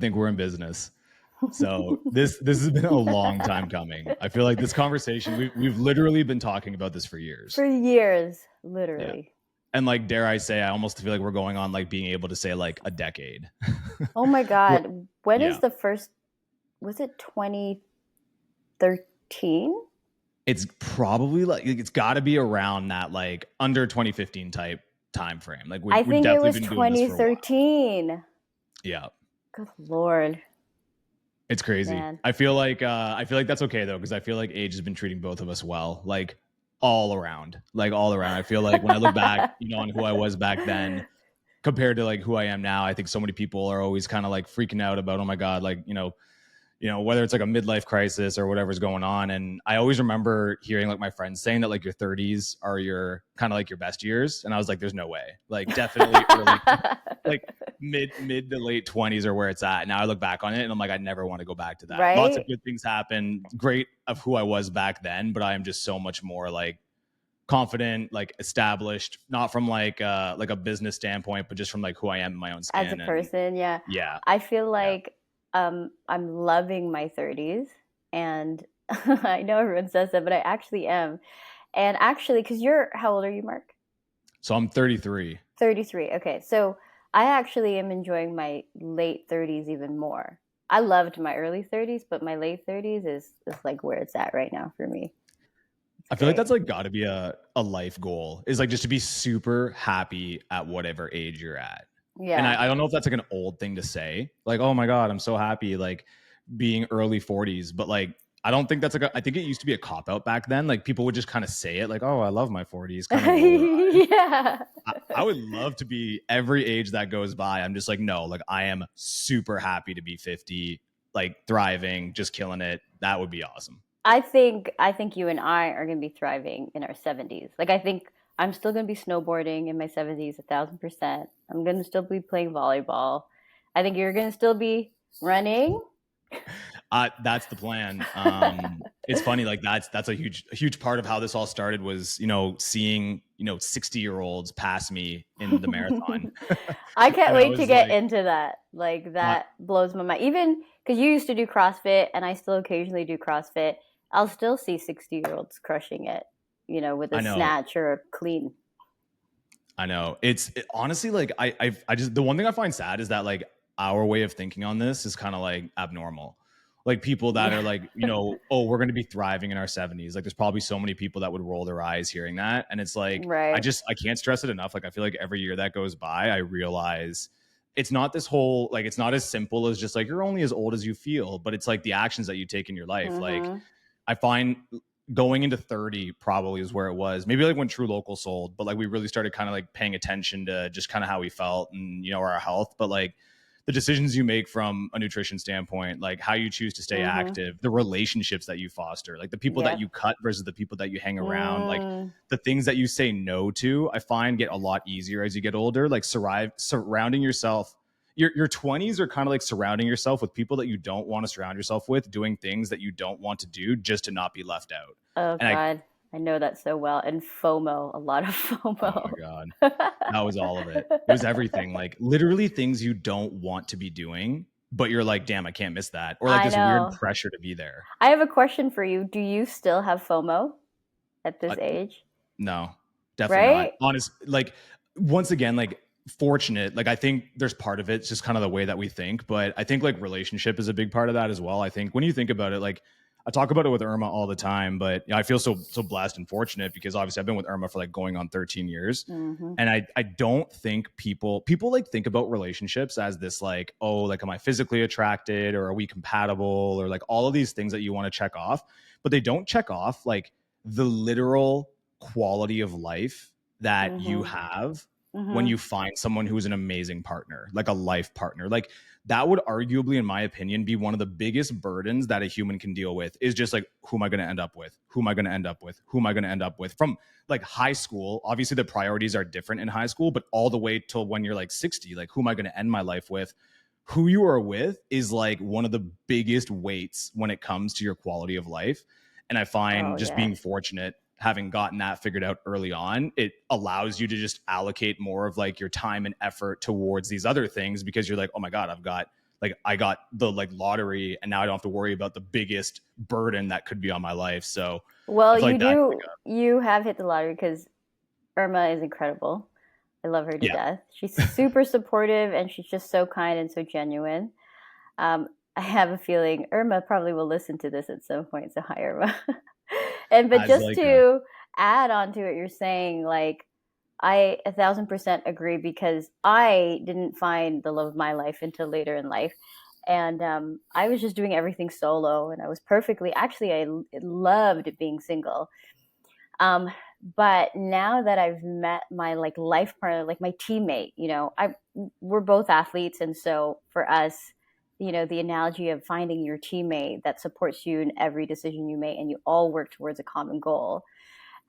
think we're in business. So this has been a long time coming. I feel like this conversation, we've literally been talking about this for years. For years, Yeah. literally. And like, dare I say, I almost feel like we're going on like being able to say like a decade. Oh my God. When is Yeah. the first, was it 2013? It's probably like, it's got to be around that like under 2015 type time frame. Like I we've think it definitely was been doing this for a while. 2013. Yeah. Good Lord. It's crazy. Man. I feel like that's okay though, because I feel like age has been treating both of us well, like all around. I feel like when I look back, on who I was back then compared to like who I am now, I think so many people are always kind of like freaking out about, oh my God, like, whether it's like a midlife crisis or whatever's going on. And I always remember hearing like my friends saying that like your 30s are your kind of like your best years. And I was like, there's no way. Like definitely early, like mid to late 20s are where it's at. Now I look back on it and I'm like, I never want to go back to that. Right? Lots of good things happen. Great of who I was back then, but I am just so much more like confident, like established, not from like a business standpoint, but just from like who I am in my own skin. As a person, yeah. Yeah. I feel like I'm loving my 30s, and I know everyone says that, but I actually am. And actually, because how old are you, Mark? So I'm 33. 33. Okay. So I actually am enjoying my late 30s even more. I loved my early 30s, but my late 30s is like where it's at right now for me. I feel like that's like got to be a life goal, is like just to be super happy at whatever age you're at. Yeah. And I don't know if that's like an old thing to say, like, oh my God, I'm so happy, like being early 40s. But like, I don't think that's like, I think it used to be a cop out back then. Like people would just kind of say it like, oh, I love my 40s. Kind of yeah. I would love to be every age that goes by. I'm just like, no, like I am super happy to be 50, like thriving, just killing it. That would be awesome. I think you and I are going to be thriving in our 70s. Like I think I'm still going to be snowboarding in my 70s 1,000%. I'm going to still be playing volleyball. I think you're going to still be running. That's the plan. It's funny, like that's a huge part of how this all started was, seeing, 60-year-olds pass me in the marathon. I can't wait to get into that. Like that blows my mind. Even because you used to do CrossFit and I still occasionally do CrossFit, I'll still see 60-year-olds crushing it, with a snatch or a clean. I know. It's honestly like I just, the one thing I find sad is that like our way of thinking on this is kind of like abnormal. Like people that are like, oh, we're going to be thriving in our 70s. Like there's probably so many people that would roll their eyes hearing that. And it's like, right. I can't stress it enough. Like I feel like every year that goes by, I realize it's not this whole, like, it's not as simple as just like, you're only as old as you feel, but it's like the actions that you take in your life. Mm-hmm. Like I find going into 30 probably is where it was, maybe like when True Local sold, but like we really started kind of like paying attention to just kind of how we felt and, our health. But like the decisions you make from a nutrition standpoint, like how you choose to stay active, the relationships that you foster, like the people that you cut versus the people that you hang around, like the things that you say no to, I find get a lot easier as you get older. Like surrounding yourself, your 20s are kind of like surrounding yourself with people that you don't want to surround yourself with, doing things that you don't want to do just to not be left out. Oh, and God. I know that so well. And FOMO, a lot of FOMO. Oh my God. That was all of it. It was everything. Like literally things you don't want to be doing, but you're like, damn, I can't miss that. Or like this weird pressure to be there. I have a question for you. Do you still have FOMO at this age? No, definitely not. Honest, like once again, like fortunate, like I think there's part of it, it's just kind of the way that we think, but I think like relationship is a big part of that as well. I think when you think about it, like I talk about it with Irma all the time, but I feel so blessed and fortunate because obviously I've been with Irma for like going on 13 years. Mm-hmm. And I don't think people like think about relationships as this like, oh, like, am I physically attracted or are we compatible or like all of these things that you want to check off, but they don't check off like the literal quality of life that you have when you find someone who's an amazing partner, like a life partner. Like that would arguably, in my opinion, be one of the biggest burdens that a human can deal with, is just like, who am I going to end up with? Who am I going to end up with? Who am I going to end up with? From like high school, obviously the priorities are different in high school, but all the way till when you're like 60, like who am I going to end my life with? Who you are with is like one of the biggest weights when it comes to your quality of life. And I find being fortunate, having gotten that figured out early on, it allows you to just allocate more of like your time and effort towards these other things because you're like, oh my God, I've got like I got the like lottery and now I don't have to worry about the biggest burden that could be on my life. So I Well, feel like that's like you have hit the lottery because Irma is incredible. I love her to yeah, death. She's super supportive and she's just so kind and so genuine. I have a feeling Irma probably will listen to this at some point. So hi, Irma. But as just like a, to add on to what you're saying, like I 1,000% agree because I didn't find the love of my life until later in life. And I was just doing everything solo and I was perfectly, actually, I loved being single. Um, but now that I've met my like life partner, like my teammate, we're both athletes. And so for us, the analogy of finding your teammate that supports you in every decision you make and you all work towards a common goal.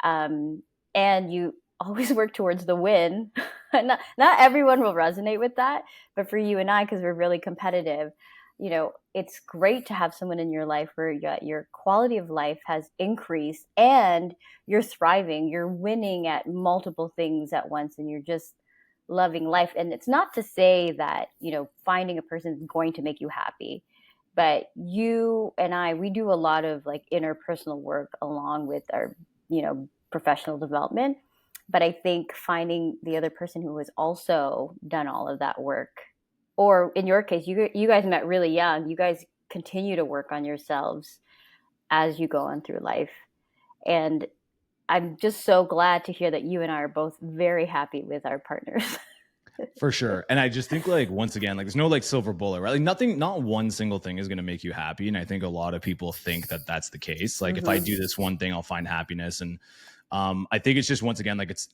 Um, and you always work towards the win. Not everyone will resonate with that, but for you and I, because we're really competitive, it's great to have someone in your life where your quality of life has increased and you're thriving, you're winning at multiple things at once, and you're just loving life. And it's not to say that, finding a person is going to make you happy, but you and I, we do a lot of like interpersonal work along with our, professional development. But I think finding the other person who has also done all of that work, or in your case, you guys met really young. You guys continue to work on yourselves as you go on through life. And I'm just so glad to hear that you and I are both very happy with our partners. for sure. And I just think like, once again, like there's no like silver bullet, right? Like nothing, not one single thing is going to make you happy. And I think a lot of people think that that's the case. Like if I do this one thing, I'll find happiness. And I think it's just, once again, like it's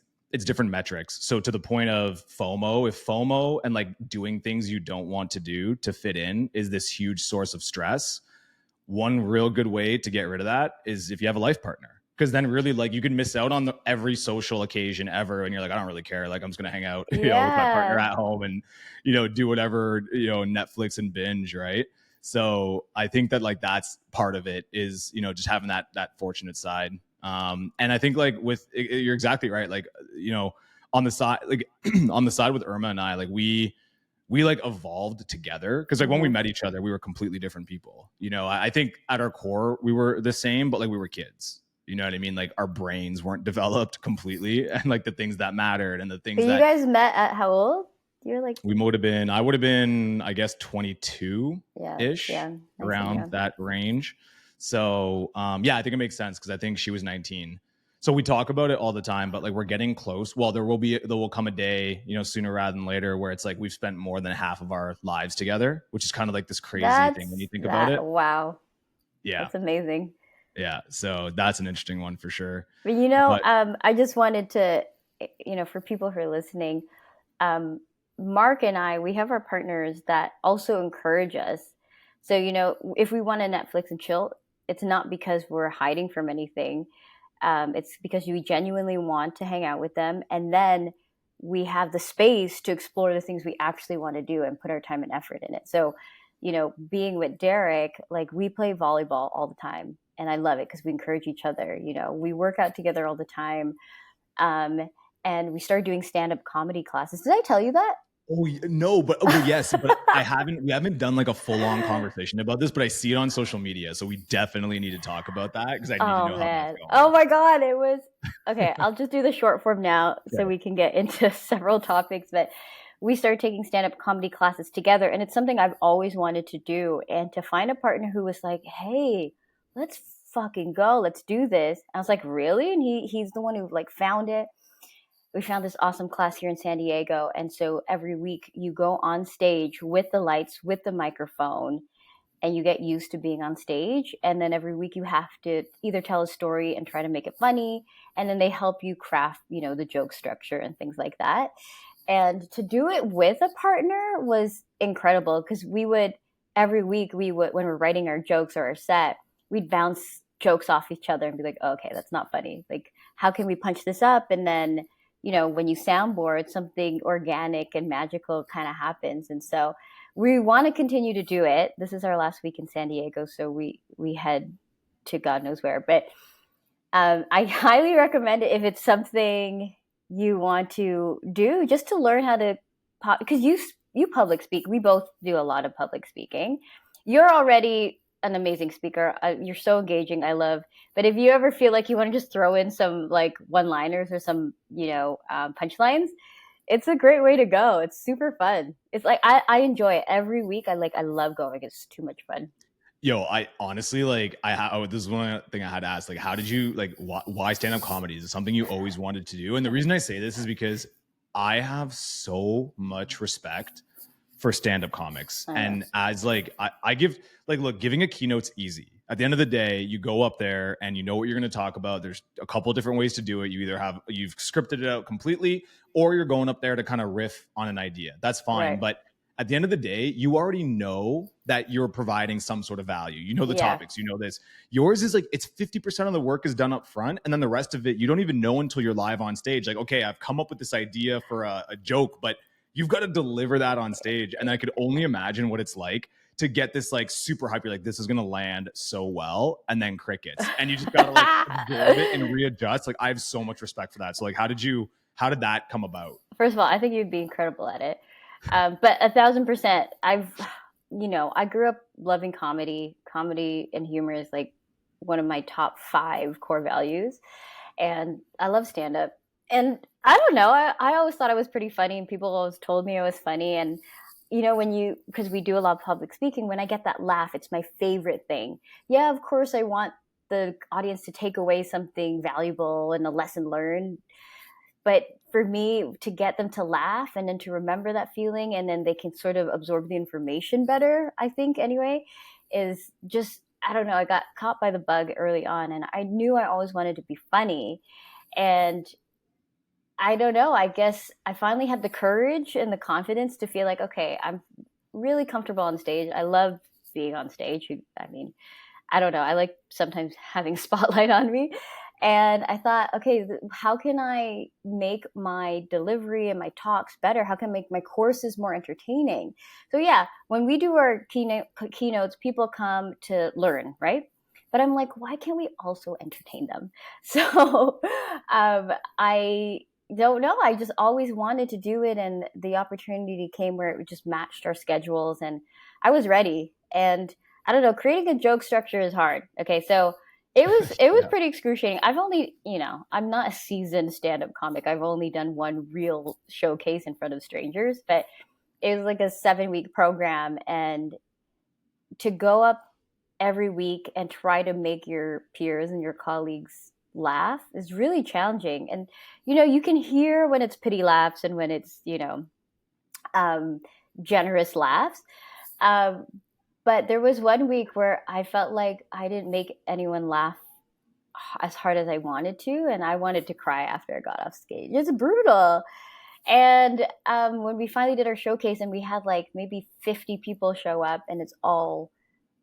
different metrics. So to the point of FOMO, if FOMO and like doing things you don't want to do to fit in is this huge source of stress, one real good way to get rid of that is if you have a life partner. Because then really like you can miss out on every social occasion ever. And you're like, I don't really care. Like I'm just going to hang out, with my partner at home and, do whatever, Netflix and binge. Right. So I think that like that's part of it is, just having that fortunate side. And I think like you're exactly right. Like, on the side, like on the side with Irma and I, like we like evolved together. Cause like when we met each other, we were completely different people. I think at our core, we were the same, but like we were kids. You know what I mean? Like our brains weren't developed completely and like the things that mattered and the things But you that guys met at how old? You're like, I would have been, I guess, 22 ish, yeah, nice and around young. that range. So, yeah, I think it makes sense because I think she was 19. So we talk about it all the time, but like we're getting close. Well, there will come a day, sooner rather than later, where it's like we've spent more than half of our lives together, which is kind of like this crazy thing when you think about it. Wow. Yeah. That's amazing. Yeah. So that's an interesting one for sure. But I just wanted to, for people who are listening, Mark and I, we have our partners that also encourage us. So, if we want to Netflix and chill, it's not because we're hiding from anything. It's because we genuinely want to hang out with them. And then we have the space to explore the things we actually want to do and put our time and effort in it. So, being with Derek, like we play volleyball all the time. And I love it because we encourage each other. We work out together all the time. And we started doing stand-up comedy classes. Did I tell you that? Oh no, but yes, but we haven't done like a full-on conversation about this, but I see it on social media, so we definitely need to talk about that because I need to know how that's going. Oh my god, it was okay. I'll just do the short form now so we can get into several topics. But we started taking stand-up comedy classes together, and it's something I've always wanted to do. And to find a partner who was like, "Hey, let's fucking go, let's do this," I was like, "Really?" And he's the one who like found it. We found this awesome class here in San Diego. And so every week you go on stage with the lights, with the microphone, and you get used to being on stage. And then every week you have to either tell a story and try to make it funny. And then they help you craft, the joke structure and things like that. And to do it with a partner was incredible because every week when we're writing our jokes or our set, we'd bounce jokes off each other and be like, oh, okay, that's not funny. Like, how can we punch this up? And then, when you soundboard, something organic and magical kind of happens. And so we want to continue to do it. This is our last week in San Diego, so we head to God knows where. But I highly recommend it if it's something you want to do, just to learn how to pop. Because you public speak. We both do a lot of public speaking. You're already an amazing speaker. You're so engaging. I love. But if you ever feel like you want to just throw in some like one-liners or some, punchlines, it's a great way to go. It's super fun. It's like I enjoy it every week. I love going. It's too much fun. Yo, I honestly this is one thing I had to ask. Like, how did you why stand-up comedy? Is it something you always wanted to do? And the reason I say this is because I have so much respect for stand-up comics. And as I give, look, giving a keynote's easy. At the end of the day, you go up there and you know what you're going to talk about. There's a couple of different ways to do it. You either you've scripted it out completely, or you're going up there to kind of riff on an idea. That's fine. Right. But at the end of the day, you already know that you're providing some sort of value. You know the topics, you know this. Yours is it's 50% of the work is done up front. And then the rest of it, you don't even know until you're live on stage. Like, okay, I've come up with this idea for a joke, but you've got to deliver that on stage. And I could only imagine what it's like to get this super hype. You're like, this is going to land so well. And then crickets. And you just got to absorb it and readjust. I have so much respect for that. So how did that come about? First of all, I think you'd be incredible at it. But 1,000%, I grew up loving comedy. Comedy and humor is one of my top 5 core values. And I love stand-up. And I don't know, I always thought I was pretty funny, and people always told me I was funny. And, because we do a lot of public speaking, when I get that laugh, it's my favorite thing. Yeah, of course, I want the audience to take away something valuable and a lesson learned. But for me, to get them to laugh and then to remember that feeling, and then they can sort of absorb the information better, I think anyway, is just, I don't know, I got caught by the bug early on, and I knew I always wanted to be funny. And I don't know, I guess I finally had the courage and the confidence to feel like, okay, I'm really comfortable on stage. I love being on stage. I mean, I don't know, I like sometimes having spotlight on me. And I thought, okay, how can I make my delivery and my talks better? How can I make my courses more entertaining? So yeah, when we do our keynotes, people come to learn, right? But I'm like, why can't we also entertain them? So I don't know. I just always wanted to do it. And the opportunity came where it just matched our schedules. And I was ready. And I don't know, creating a joke structure is hard. Okay, so it was pretty excruciating. I've only, I'm not a seasoned stand-up comic. I've only done one real showcase in front of strangers, but it was like a 7-week program. And to go up every week and try to make your peers and your colleagues laugh is really challenging. And, you can hear when it's pity laughs and when it's, generous laughs. But there was one week where I felt like I didn't make anyone laugh as hard as I wanted to. And I wanted to cry after I got off stage. It's brutal. And when we finally did our showcase and we had maybe 50 people show up, and it's all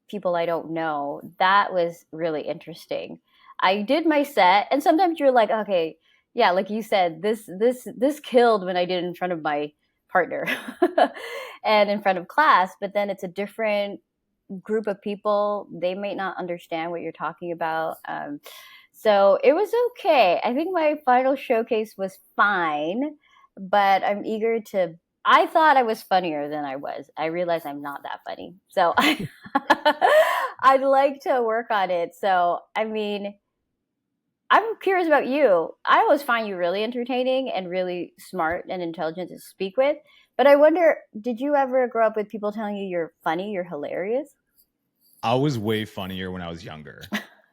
people I don't know, that was really interesting. I did my set, and sometimes you're like, okay, yeah, like you said, this killed when I did it in front of my partner and in front of class, but then it's a different group of people. They may not understand what you're talking about. So it was okay. I think my final showcase was fine, but I'm eager to, I thought I was funnier than I was. I realized I'm not that funny. So I'd like to work on it. So, I mean, I'm curious about you. I always find you really entertaining and really smart and intelligent to speak with. But I wonder, did you ever grow up with people telling you you're funny, you're hilarious? I was way funnier when I was younger.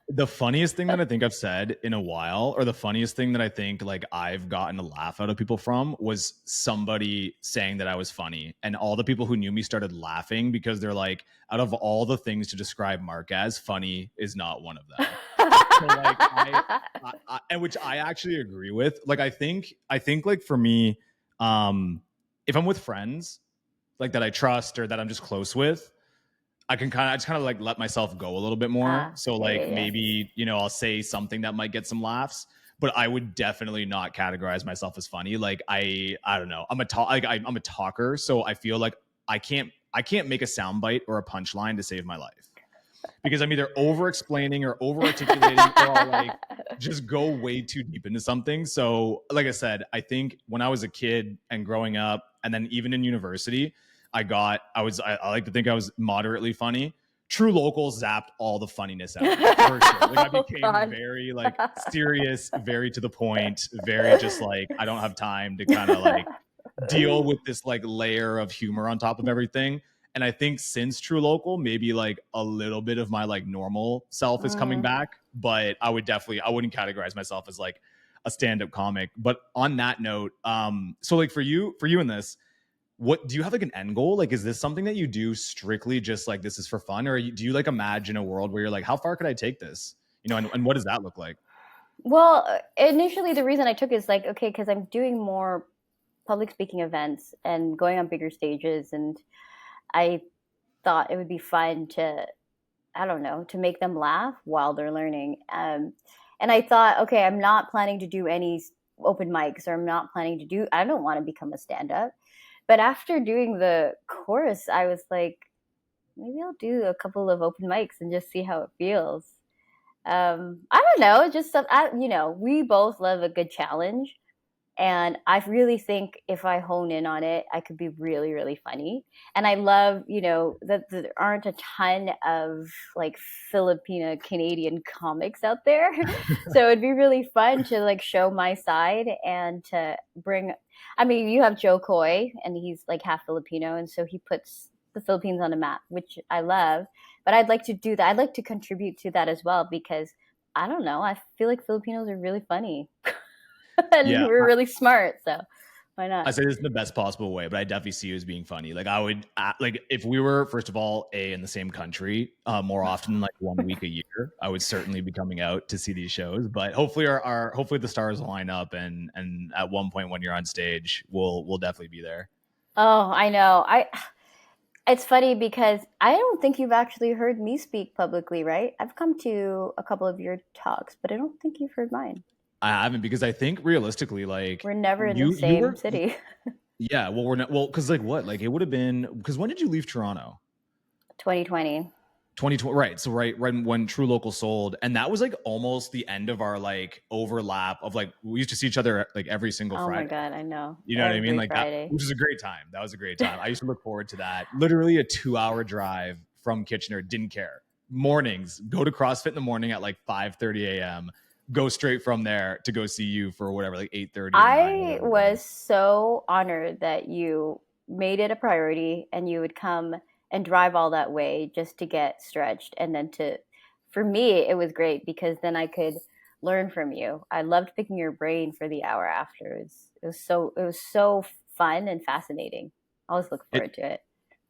The funniest thing that I think I've said in a while, or the funniest thing that I think I've gotten a laugh out of people from, was somebody saying that I was funny. And all the people who knew me started laughing because they're like, out of all the things to describe Marc as, funny is not one of them. So and which I actually agree with. I think for me, if I'm with friends that I trust or that I'm just close with, I just kind of let myself go a little bit more. So maybe, I'll say something that might get some laughs, but I would definitely not categorize myself as funny. I don't know. I'm a talker. So I feel like I can't make a soundbite or a punchline to save my life, because I'm either over explaining or over articulating, or I'll just go way too deep into something. So like I said, I think when I was a kid and growing up, and then even in university, I like to think I was moderately funny. True Local zapped all the funniness out of me, for sure. Like I became very like serious, very to the point, very just like I don't have time to kind of like deal with this like layer of humor on top of everything. And I think since True Local, maybe like a little bit of my like normal self is coming back, but I wouldn't categorize myself as like a stand-up comic. But on that note, so like for you in this, what do you have like an end goal? Like, is this something that you do strictly just like this is for fun, or do you like imagine a world where you're like, how far could I take this? You know, and what does that look like? Well, initially the reason I took is like, okay, because I'm doing more public speaking events and going on bigger stages, and I thought it would be fun to, I don't know, to make them laugh while they're learning. And I thought, okay, I'm not planning to do any open mics, or I don't want to become a stand-up. But after doing the course, I was like, maybe I'll do a couple of open mics and just see how it feels. I don't know, just stuff. We both love a good challenge, and I really think if I hone in on it, I could be really, really funny. And I love, that there aren't a ton of like Filipina Canadian comics out there. So it'd be really fun to like show my side and to bring, I mean, you have Joe Coy, and he's like half Filipino. And so he puts the Philippines on a map, which I love. But I'd like to do that. I'd like to contribute to that as well, because I don't know, I feel like Filipinos are really funny. And we're really smart, so why not? I say this in the best possible way, but I definitely see you as being funny. Like I would, like if we were, first of all, in the same country more often than like 1 week a year, I would certainly be coming out to see these shows. But hopefully, hopefully the stars line up, and at one point when you're on stage, we'll definitely be there. Oh, I know. It's funny because I don't think you've actually heard me speak publicly, right? I've come to a couple of your talks, but I don't think you've heard mine. I haven't, because I think realistically, like we're never in the same city. Yeah, well, we're not. Well, because like what? Like it would have been, because when did you leave Toronto? 2020. 2020, right? So right when True Local sold, and that was like almost the end of our like overlap of like we used to see each other like every single Friday. Oh my god, I know. You know what I mean? Like that, which is a great time. That was a great time. I used to look forward to that. Literally a 2-hour drive from Kitchener. Didn't care. Mornings, go to CrossFit in the morning at like 5:30 a.m. Go straight from there to go see you for whatever, like 8:30. I was so honored that you made it a priority and you would come and drive all that way just to get stretched. And then for me, it was great because then I could learn from you. I loved picking your brain for the hour after. It was so fun and fascinating. I always look forward to it.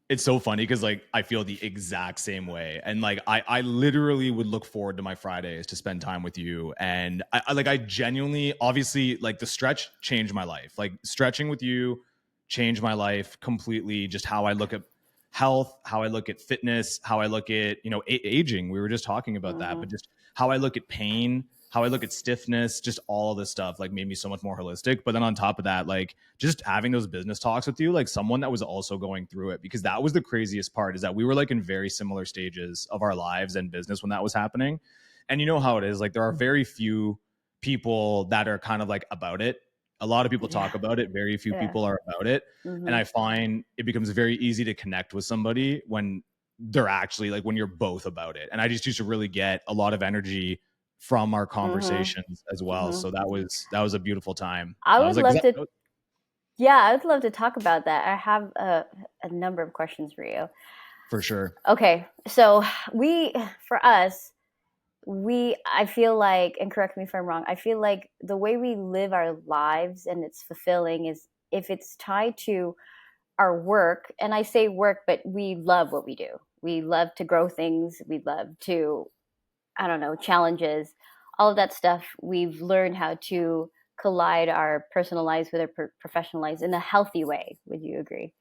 It's so funny because like I feel the exact same way, and like I literally would look forward to my Fridays to spend time with you. And I genuinely, obviously, like the stretch changed my life. Like stretching with you changed my life completely. Just how I look at health, how I look at fitness, how I look at aging. We were just talking about that, but just how I look at pain, how I look at stiffness, just all of this stuff like made me so much more holistic. But then on top of that, like just having those business talks with you, like someone that was also going through it, because that was the craziest part, is that we were like in very similar stages of our lives and business when that was happening. And you know how it is, like there are very few people that are kind of like about it. A lot of people talk about it. Very few people are about it. And I find it becomes very easy to connect with somebody when they're actually like, when you're both about it. And I just used to really get a lot of energy from our conversations as well. So that was a beautiful time. I would love to talk about that. I have a number of questions for you. For sure. Okay. So I feel like, and correct me if I'm wrong, I feel like the way we live our lives and it's fulfilling is if it's tied to our work. And I say work, but we love what we do. We love to grow things. We love to, I don't know, challenges, all of that stuff. We've learned how to collide our personal lives with our professional lives in a healthy way. Would you agree?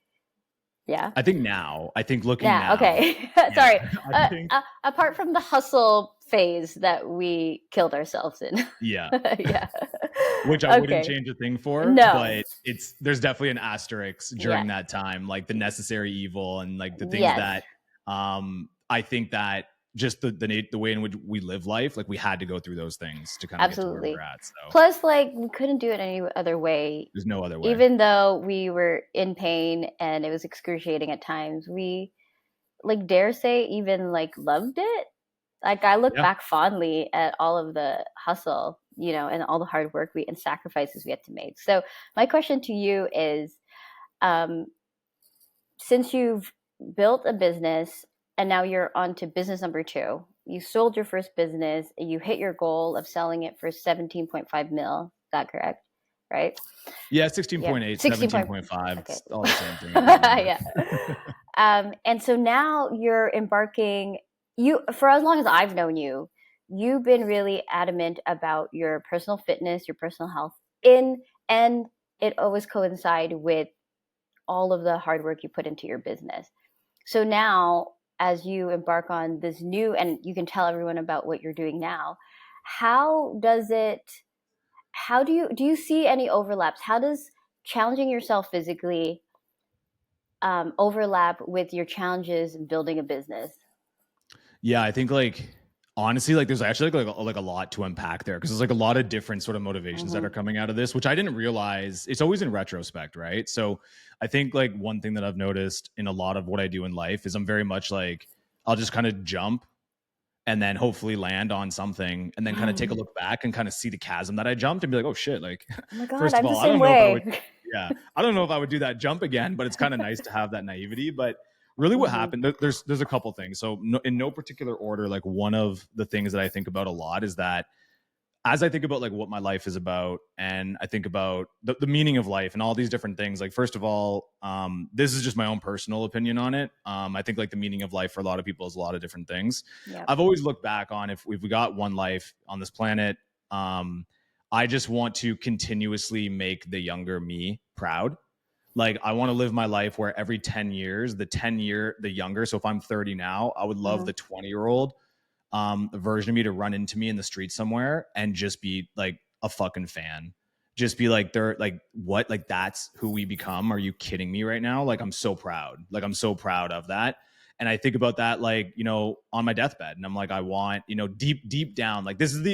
Yeah. I think looking now. Okay. Sorry. Apart from the hustle phase that we killed ourselves in. Yeah. Yeah. Which I wouldn't change a thing for. No. But there's definitely an asterisk during that time, like the necessary evil and like the things that I think that just the way in which we live life, like we had to go through those things to kind of get to where we're at. So plus, like, we couldn't do it any other way. There's no other way. Even though we were in pain and it was excruciating at times, we, like, dare say, even like loved it. Like, I look back fondly at all of the hustle, you know, and all the hard work and sacrifices we had to make. So my question to you is, since you've built a business and now you're on to business number 2, you sold your first business, you hit your goal of selling it for 17.5 mil. Is that correct? Right? Yeah, 16.8, 17.5. Okay. It's all the same thing. Yeah. And so now you're embarking, for as long as I've known you, you've been really adamant about your personal fitness, your personal health, and it always coincide with all of the hard work you put into your business. So now, as you embark on this new, and you can tell everyone about what you're doing now, do you see any overlaps? How does challenging yourself physically overlap with your challenges in building a business? Yeah, I think, like, honestly, like, there's actually like a lot to unpack there, because there's like a lot of different sort of motivations that are coming out of this, which I didn't realize. It's always in retrospect, right? So I think, like, one thing that I've noticed in a lot of what I do in life is I'm very much like, I'll just kind of jump and then hopefully land on something, and then kind of take a look back and kind of see the chasm that I jumped and be like, oh shit, like, oh my God, first of all, I don't know if I would do that jump again, but it's kind of nice to have that naivety. But really what happened, there's a couple things. So in no particular order, like, one of the things that I think about a lot is that as I think about, like, what my life is about, and I think about the meaning of life and all these different things, like, first of all, this is just my own personal opinion on it. I think, like, the meaning of life for a lot of people is a lot of different things. Yep. I've always looked back on, if we got one life on this planet, I just want to continuously make the younger me proud. Like, I want to live my life where every 10 years, the younger. So if I'm 30 now, I would love the 20-year-old version of me to run into me in the street somewhere and just be like a fucking fan. Just be like, they're like, what? Like, that's who we become? Are you kidding me right now? Like, I'm so proud. Like, I'm so proud of that. And I think about that, like, you know, on my deathbed, and I'm like, I want, you know, deep down, like, this is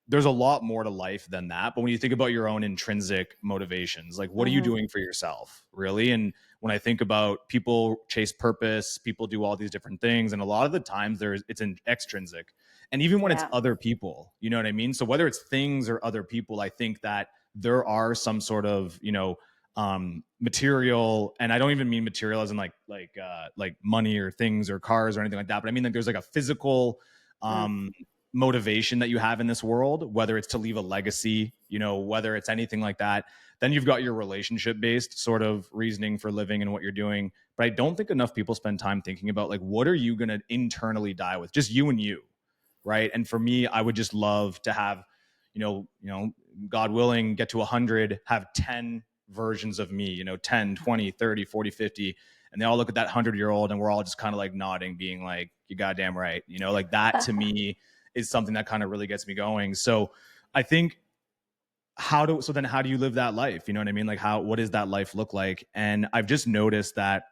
there's a lot more to life than that. But when you think about your own intrinsic motivations, like, what are you doing for yourself, really? And when I think about people chase purpose, people do all these different things. And a lot of the times it's an extrinsic. And even when it's other people, you know what I mean? So whether it's things or other people, I think that there are some sort of, you know, material, and I don't even mean material as in like money or things or cars or anything like that. But I mean, like, there's like a physical, motivation that you have in this world, whether it's to leave a legacy, you know, whether it's anything like that. Then you've got your relationship based sort of reasoning for living and what you're doing. But I don't think enough people spend time thinking about, like, what are you going to internally die with? Just you and you. Right. And for me, I would just love to have, you know, God willing, get to 100, have 10 versions of me, you know, 10, 20, 30, 40, 50. And they all look at that 100-year-old and we're all just kind of like nodding, being like, you goddamn right. You know, like, that to me is something that kind of really gets me going. So I think how do you live that life? You know what I mean? Like, what does that life look like? And I've just noticed that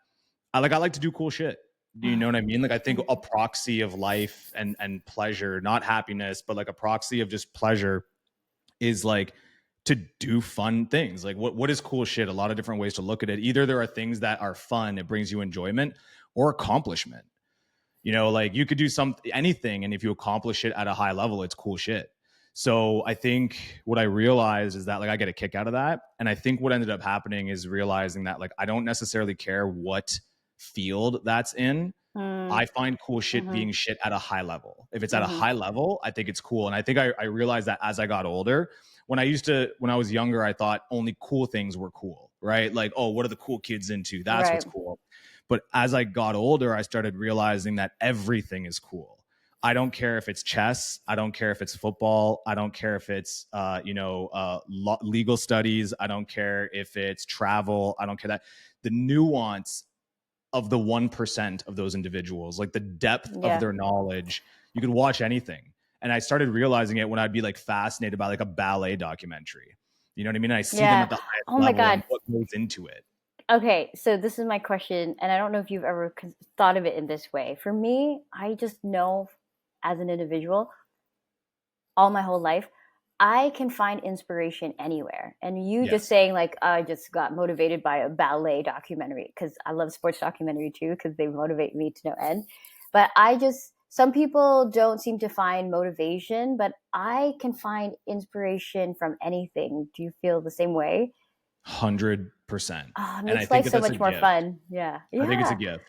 I like to do cool shit. Do you know what I mean? Like, I think a proxy of life and pleasure, not happiness, but like a proxy of just pleasure, is like to do fun things. Like, what is cool shit? A lot of different ways to look at it. Either there are things that are fun, it brings you enjoyment, or accomplishment. You know, like, you could do anything, and if you accomplish it at a high level, it's cool shit. So I think what I realized is that, like, I get a kick out of that. And I think what ended up happening is realizing that, like, I don't necessarily care what field that's in. I find cool shit being shit at a high level. If it's at a high level, I think it's cool. And I think I realized that as I got older. When I was younger, I thought only cool things were cool, right? Like, oh, what are the cool kids into? That's what's cool. But as I got older, I started realizing that everything is cool. I don't care if it's chess. I don't care if it's football. I don't care if it's, legal studies. I don't care if it's travel. I don't care that the nuance of the 1% of those individuals, like the depth of their knowledge, you could watch anything. And I started realizing it when I'd be like fascinated by like a ballet documentary. You know what I mean? And I see them at the highest level and what goes into it. Okay, so this is my question, and I don't know if you've ever thought of it in this way. For me, I just know as an individual, all my whole life, I can find inspiration anywhere. And you just saying like, I just got motivated by a ballet documentary, because I love sports documentary too, because they motivate me to no end. But some people don't seem to find motivation, but I can find inspiration from anything. Do you feel the same way? 100%. Oh, it And I makes think life that so that's a much more gift. fun. Yeah. I think it's a Yeah. gift.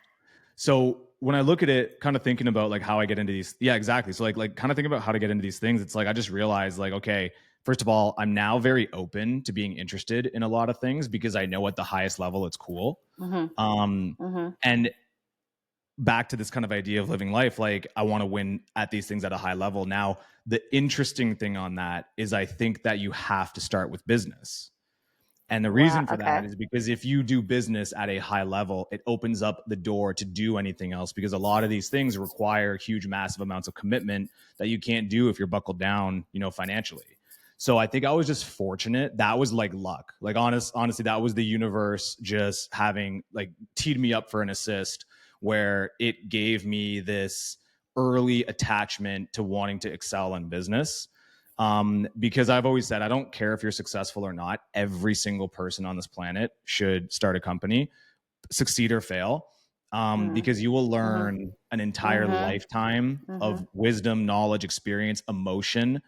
So when I look at it, kind of thinking about like how I get into these, yeah, exactly. So like kind of thinking about how to get into these things, it's like I just realized like, okay, first of all, I'm now very open to being interested in a lot of things because I know at the highest level it's cool. And back to this kind of idea of living life, like I want to win at these things at a high level. Now, the interesting thing on that is I think that you have to start with business. And the Wow. reason for Okay. that is because if you do business at a high level, it opens up the door to do anything else, because a lot of these things require huge, massive amounts of commitment that you can't do if you're buckled down, financially. So I think I was just fortunate. That was like luck. Like honestly, that was the universe just having like teed me up for an assist where it gave me this early attachment to wanting to excel in business. Because I've always said, I don't care if you're successful or not. Every single person on this planet should start a company, succeed or fail, because you will learn an entire lifetime of wisdom, knowledge, experience, emotion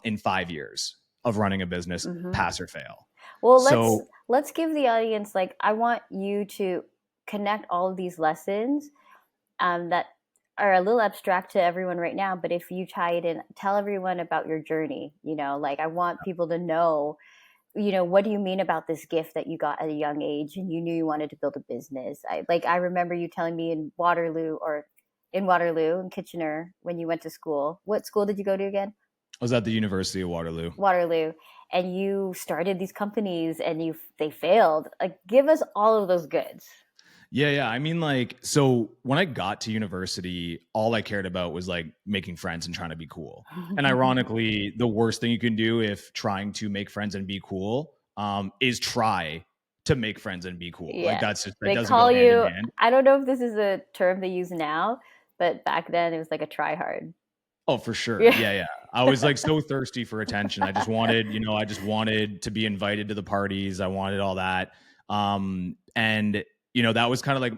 in 5 years of running a business, pass or fail. Well, So let's give the audience, like, I want you to connect all of these lessons that are a little abstract to everyone right now, but if you tie it in, tell everyone about your journey. Like, I want people to know, what do you mean about this gift that you got at a young age and you knew you wanted to build a business? I remember you telling me in Waterloo in Kitchener, when you went to school. What school did you go to again? I was at the University of Waterloo. Waterloo. And you started these companies and they failed. Like, give us all of those goods. Yeah. I mean, like, so when I got to university, all I cared about was like making friends and trying to be cool. And ironically, the worst thing you can do if trying to make friends and be cool is try to make friends and be cool. Like Yeah. that's just, that They doesn't go call hand in you, hand. I don't know if this is a term they use now, but back then it was like a try hard. Oh, for sure. Yeah. Yeah. I was like so thirsty for attention. I just wanted, I just wanted to be invited to the parties. I wanted all that. And that was kind of like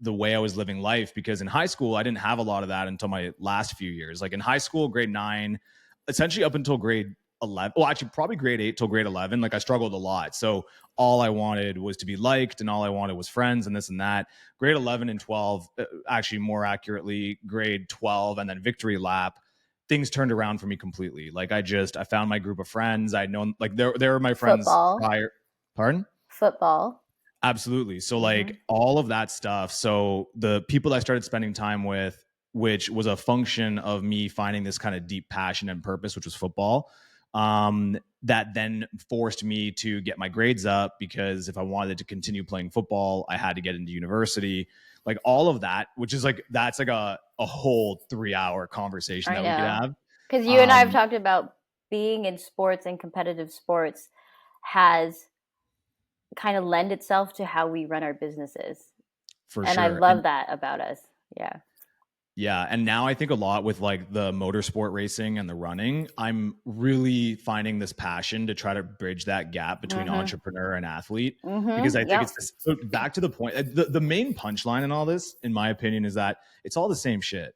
the way I was living life, because in high school, I didn't have a lot of that until my last few years. Like in high school, grade 9, essentially up until grade 11. Well, actually probably grade 8 till grade 11. Like I struggled a lot. So all I wanted was to be liked and all I wanted was friends and this and that. Grade 11 and 12, actually more accurately, grade 12 and then victory lap, things turned around for me completely. Like I found my group of friends. I'd known, like they were my friends Football. prior. Pardon? Football. Absolutely. So like all of that stuff. So the people I started spending time with, which was a function of me finding this kind of deep passion and purpose, which was football, that then forced me to get my grades up, because if I wanted to continue playing football, I had to get into university. Like all of that, which is like, that's like a whole 3-hour conversation that we could have. Because you and I have talked about being in sports and competitive sports has kind of lend itself to how we run our businesses. For and sure. I love that about us. Yeah. Yeah. And now I think a lot with like the motorsport racing and the running, I'm really finding this passion to try to bridge that gap between entrepreneur and athlete. Because I think it's this, so back to the point, the main punchline in all this, in my opinion, is that it's all the same shit.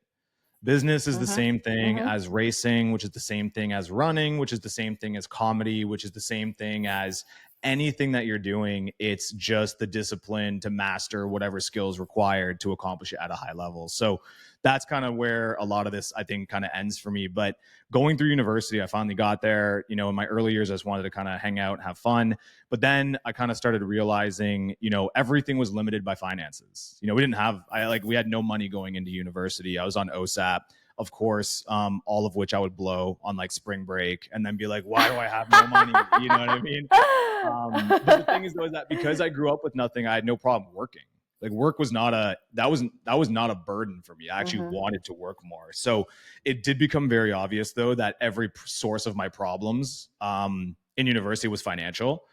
Business is the same thing as racing, which is the same thing as running, which is the same thing as comedy, which is the same thing as anything that you're doing. It's just the discipline to master whatever skills required to accomplish it at a high level. So that's kind of where a lot of this, I think, kind of ends for me. But going through university, I finally got there. In my early years, I just wanted to kind of hang out and have fun. But then I kind of started realizing, everything was limited by finances. We had no money going into university. I was on OSAP, of course, all of which I would blow on like spring break and then be like, why do I have no money? You know what I mean? But the thing is, though, is that because I grew up with nothing, I had no problem working. Like work was not that was not a burden for me. I actually wanted to work more. So it did become very obvious, though, that every source of my problems in university was financial.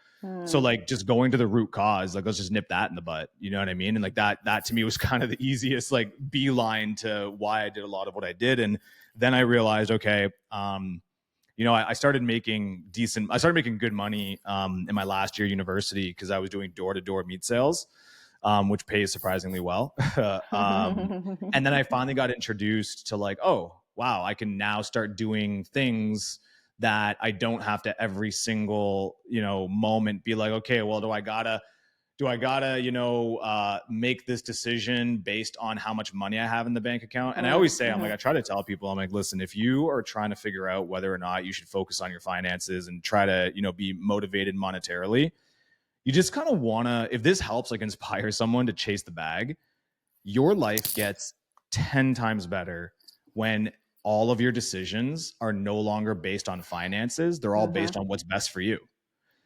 So like just going to the root cause, like let's just nip that in the butt. You know what I mean? And like that to me was kind of the easiest like beeline to why I did a lot of what I did. And then I realized, okay, I started making good money in my last year of university because I was doing door-to-door meat sales, which pays surprisingly well. And then I finally got introduced to like, oh, wow, I can now start doing things that I don't have to every single, moment be like, okay, well, do I gotta, make this decision based on how much money I have in the bank account? And I always say, I try to tell people, I'm like, listen, if you are trying to figure out whether or not you should focus on your finances and try to, be motivated monetarily, you just kind of want to, if this helps like inspire someone to chase the bag, your life gets 10 times better when all of your decisions are no longer based on finances. They're all based on what's best for you.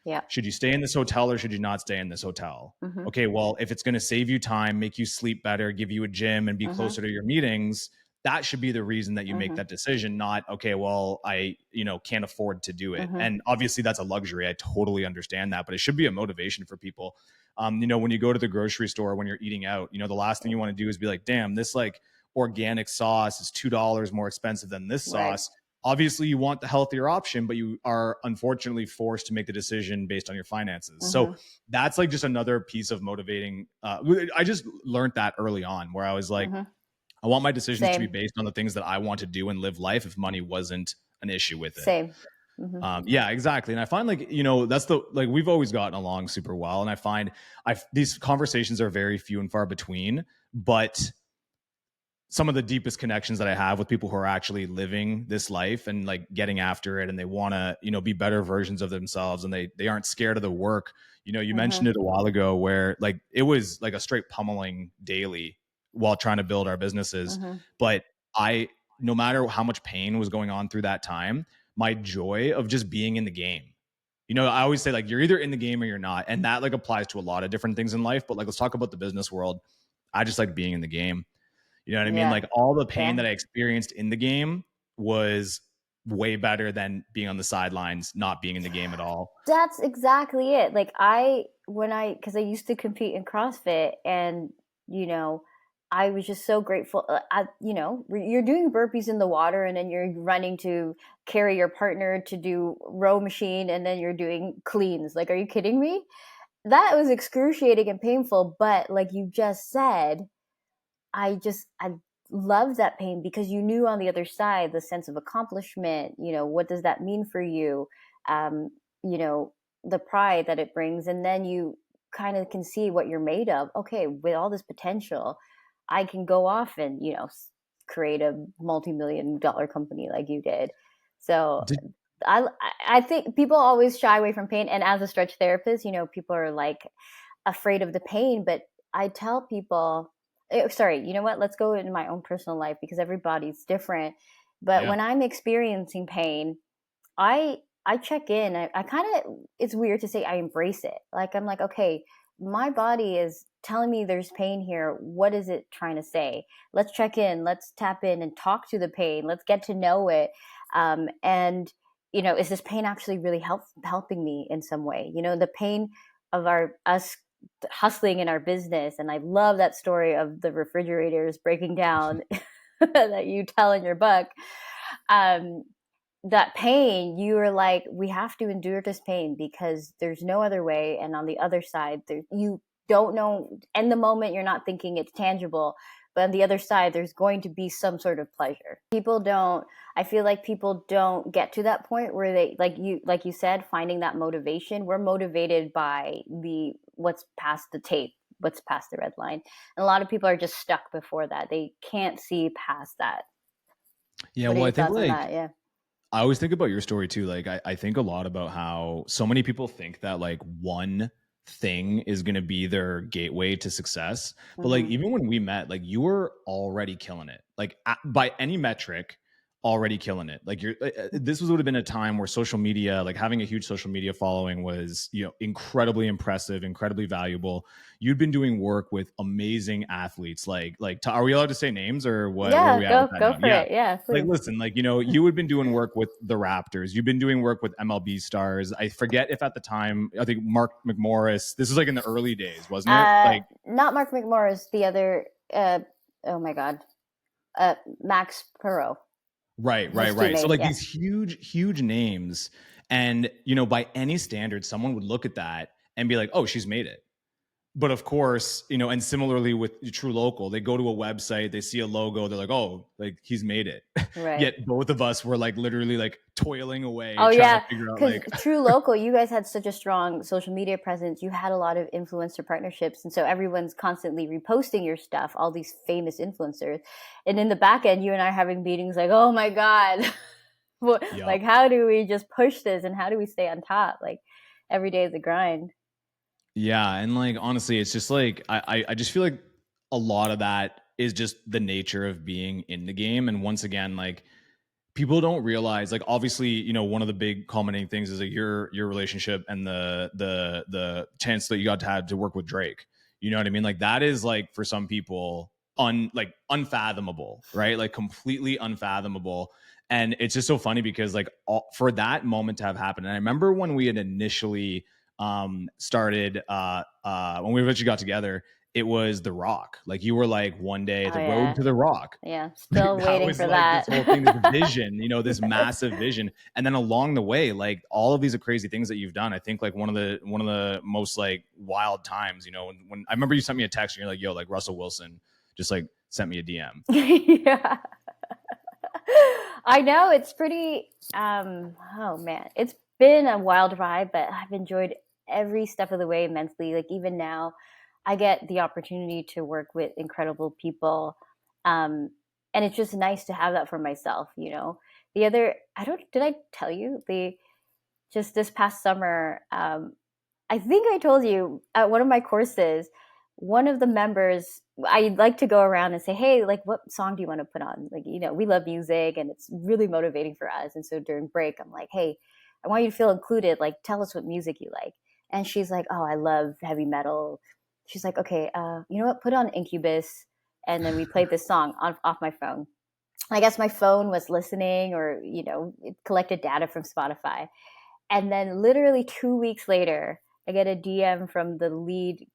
Yeah. Should you stay in this hotel or should you not stay in this hotel? Okay, well, if it's going to save you time, make you sleep better, give you a gym and be closer to your meetings, that should be the reason that you make that decision, not, okay, well, I, can't afford to do it. And obviously that's a luxury. I totally understand that, but it should be a motivation for people. When you go to the grocery store, when you're eating out, the last thing you want to do is be like, damn, this like organic sauce is $2 more expensive than this sauce. Obviously you want the healthier option, but you are unfortunately forced to make the decision based on your finances. So that's like just another piece of motivating. I just learned that early on where I was like, I want my decisions to be based on the things that I want to do and live life if money wasn't an issue with it. Same. Yeah, exactly. And I find like, that's we've always gotten along super well. And I find these conversations are very few and far between, but some of the deepest connections that I have with people who are actually living this life and like getting after it, and they want to, be better versions of themselves, and they aren't scared of the work. You mentioned it a while ago where like it was like a straight pummeling daily while trying to build our businesses. But no matter how much pain was going on through that time, my joy of just being in the game. I always say like you're either in the game or you're not. And that like applies to a lot of different things in life. But like, let's talk about the business world. I just like being in the game. You know what I mean? Like all the pain that I experienced in the game was way better than being on the sidelines, not being in the game at all. That's exactly it. Like because I used to compete in CrossFit, and, I was just so grateful. You're doing burpees in the water, and then you're running to carry your partner to do row machine, and then you're doing cleans. Like, are you kidding me? That was excruciating and painful. But like you just said, I loved that pain because you knew on the other side the sense of accomplishment. What does that mean for you? The pride that it brings, and then you kind of can see what you're made of. Okay, with all this potential, I can go off and create a multi-million-dollar company like you did. So I think people always shy away from pain, and as a stretch therapist, people are like afraid of the pain, but I tell people, sorry, you know what? Let's go into my own personal life because everybody's different. But when I'm experiencing pain, I check in. I kind of, it's weird to say I embrace it. Like, I'm like, okay, my body is telling me there's pain here. What is it trying to say? Let's check in. Let's tap in and talk to the pain. Let's get to know it. And, is this pain actually really helping me in some way? The pain of us hustling in our business. And I love that story of the refrigerators breaking down that you tell in your book. That pain, you were like, we have to endure this pain because there's no other way. And on the other side, you don't know. In the moment, you're not thinking it's tangible. But on the other side, there's going to be some sort of pleasure. I feel like people don't get to that point where they, like you said, finding that motivation. We're motivated by what's past the tape, what's past the red line. And a lot of people are just stuck before that. They can't see past that. Yeah, well, I think I always think about your story too. Like I think a lot about how so many people think that like one thing is going to be their gateway to success. But like, even when we met, like you were already killing it. Like by any metric, already killing it. Like this would have been a time where social media, like having a huge social media following was, incredibly impressive, incredibly valuable. You'd been doing work with amazing athletes. Are we allowed to say names or what, where are Yeah, we at with that go now? for Yeah. it. Yeah, Like, please. listen, you had been doing work with the Raptors. You've been doing work with MLB stars. I forget if at the time, I think Mark McMorris, this was like in the early days, wasn't it? Like, Not Mark McMorris, the other, oh my God, Max Perot. right. So like these huge names, and by any standard, someone would look at that and be like, "Oh, she's made it." But of course, and similarly with True Local, they go to a website, they see a logo, they're like, "Oh, like he's made it." Right. Yet both of us were like literally like toiling away, Oh trying yeah, to figure out because like, True Local, you guys had such a strong social media presence. You had a lot of influencer partnerships, and so everyone's constantly reposting your stuff. All these famous influencers, and in the back end, you and I having meetings like, "Oh my God, like how do we just push this, and how do we stay on top?" Like every day is a grind. Yeah, and like honestly, it's just like I just feel like a lot of that is just the nature of being in the game. And once again, like people don't realize, like obviously, one of the big culminating things is like your relationship and the chance that you got to have to work with Drake. You know what I mean? Like that is like for some people unfathomable, right? Like completely unfathomable. And it's just so funny because like for that moment to have happened. And I remember when we had initially started when we eventually got together, it was The Rock. Like you were like one day the road to The Rock. Yeah, still That waiting was for like that. this whole thing, this vision, this massive vision. And then along the way, like all of these are crazy things that you've done. I think like one of the most like wild times, when I remember you sent me a text and you're like, "Yo, like Russell Wilson just like sent me a DM." Yeah. I know it's pretty oh man, it's been a wild ride, but I've enjoyed every step of the way immensely. Like even now I get the opportunity to work with incredible people. And it's just nice to have that for myself. The other, I don't, did I tell you just this past summer, I think I told you at one of my courses, one of the members, I like to go around and say, "Hey, like, what song do you want to put on?" Like, we love music and it's really motivating for us. And so during break, I'm like, "Hey, I want you to feel included. Like, tell us what music you like." And she's like, "Oh, I love heavy metal." She's like, "Okay, you know what? Put on Incubus." And then we played this song off my phone. I guess my phone was listening, or, it collected data from Spotify. And then literally 2 weeks later, I get a DM from the lead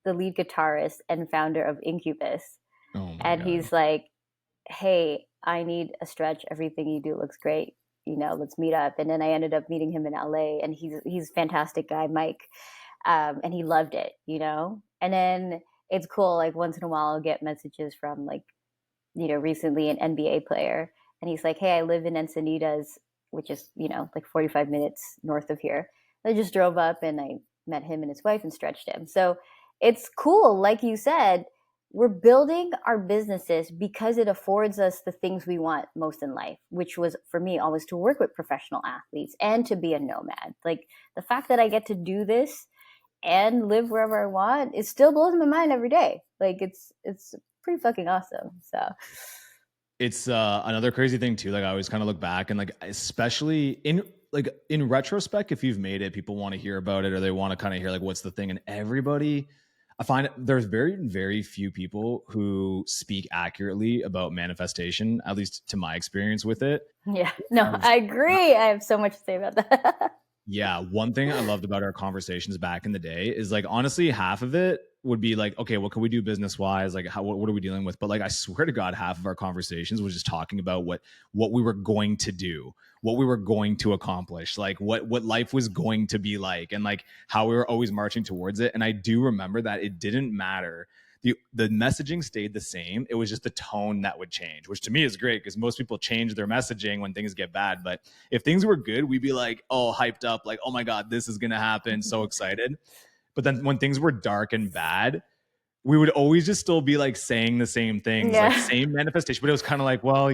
guitarist and founder of Incubus. Oh my And God. he's like, "Hey, I need a stretch. Everything you do looks great. Let's meet up." And then I ended up meeting him in LA, and he's a fantastic guy, Mike. And he loved it. And then it's cool. Like once in a while, I'll get messages from like, recently an NBA player. And he's like, "Hey, I live in Encinitas, which is, like 45 minutes north of here." I just drove up and I met him and his wife and stretched him. So it's cool. Like you said, we're building our businesses because it affords us the things we want most in life, which was for me always to work with professional athletes and to be a nomad. Like the fact that I get to do this and live wherever I want, it still blows my mind every day. Like it's pretty fucking awesome. So It's another crazy thing too. Like I always kind of look back and like, especially in retrospect, if you've made it, people want to hear about it or they want to kind of hear like what's the thing. And everybody, I find there's very, very few people who speak accurately about manifestation, at least to my experience with it. yeah, no, I agree. I have so much to say about that. Yeah, one thing I loved about our conversations back in the day is like honestly, half of it would be like, okay, what can we do business wise? Like, what are we dealing with? But like, I swear to God, half of our conversations was just talking about what we were going to do, what we were going to accomplish, like what life was going to be like, and like how we were always marching towards it. And I do remember that it didn't matter. The messaging stayed the same. It was just the tone that would change, which to me is great because most people change their messaging when things get bad. But if things were good, we'd be like, oh, hyped up, like, oh my God, this is going to happen. So excited. But then when things were dark and bad, we would always just still be like saying the same things, Yeah. like same manifestation. But it was kind of like, well,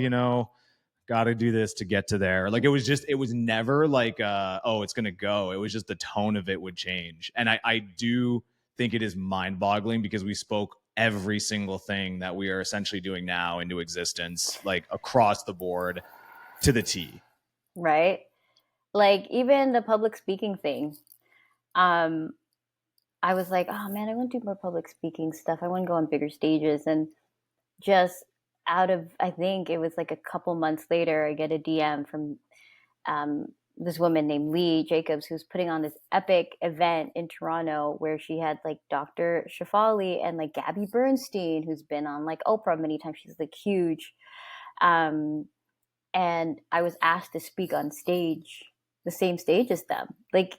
got to do this to get to there. Like it was never like, oh, it's going to go. It was just the tone of it would change. And I do think it is mind boggling because we spoke every single thing that we are essentially doing now into existence, like across the board. to the T. Right? Like even the public speaking thing. I was like, oh man, I want to do more public speaking stuff. I want to go on bigger stages. And just out of, I think it was like a couple months later, I get a DM from this woman named Lee Jacobs, who's putting on this epic event in Toronto where she had like Dr. Shafali and like Gabby Bernstein, who's been on like Oprah many times. She's like huge. And I was asked to speak on stage, the same stage as them. Like,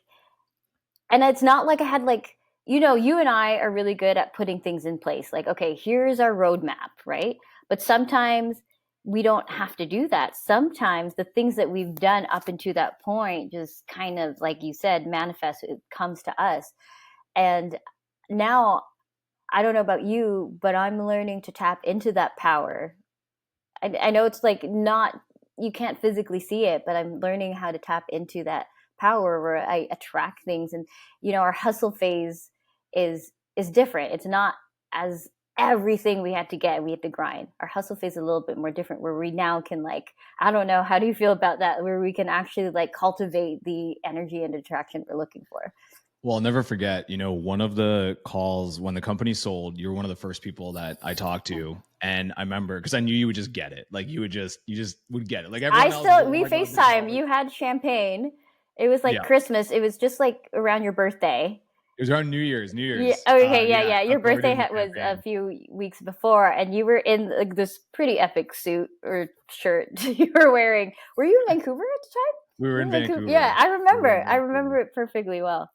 and it's not like I had like, you know, you and I are really good at putting things in place. Like, okay, here's our roadmap, right? But sometimes we don't have to do that. Sometimes the things that we've done up until that point just kind of, like you said, manifest, it comes to us. And now, I don't know about you, but I'm learning to tap into that power. I know it's like not, you can't physically see it, but I'm learning how to tap into that power where I attract things. And, you know, our hustle phase is different. It's not as everything we had to get, we had to grind. Our hustle phase is a little bit more different, where we now can, like, I don't know, how do you feel about that? Where we can actually like cultivate the energy and attraction we're looking for. Well, I'll never forget, you know, one of the calls when the company sold, you were one of the first people that I talked to. And I remember, because I knew you would just get it. Like you just would get it. Like everyone else. We FaceTime. You had champagne. It was like Christmas. It was just like around your birthday. It was around New Year's. Yeah. Okay. Yeah. Your birthday was a few weeks before, and you were in like this pretty epic suit or shirt you were wearing. Were you in Vancouver at the time? We were in Vancouver. Yeah, I remember. I remember it perfectly well.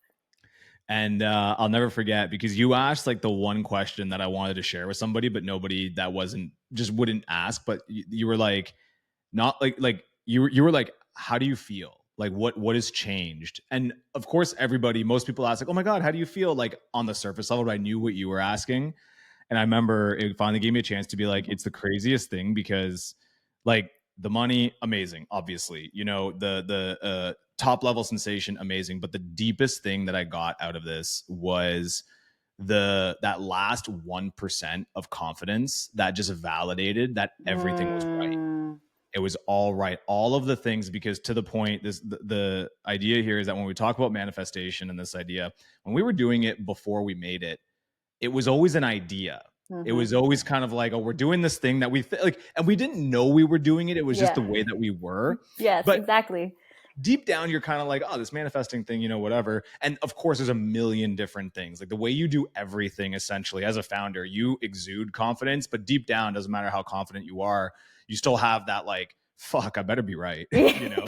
And I'll never forget, because you asked like the one question that I wanted to share with somebody, but nobody that wouldn't ask. But you were like, not like you were like, how do you feel? Like what has changed? And of course, most people ask like, oh my God, how do you feel? Like on the surface level, but I knew what you were asking. And I remember it finally gave me a chance to be like, it's the craziest thing, because like the money, amazing, obviously, you know, the top level sensation, amazing. But the deepest thing that I got out of this was that last 1% of confidence that just validated that everything was right. It was all right. All of the things, because to the point, the idea here is that when we talk about manifestation and this idea, when we were doing it before we made it, it was always an idea. Mm-hmm. It was always kind of like, oh, we're doing this thing that we like, and we didn't know we were doing it. It was just the way that we were. Yes, but exactly. Deep down, you're kind of like, oh, this manifesting thing, you know, whatever. And of course, there's a million different things. Like the way you do everything, essentially, as a founder, you exude confidence, but deep down, doesn't matter how confident you are, you still have that like, fuck, I better be right, you know?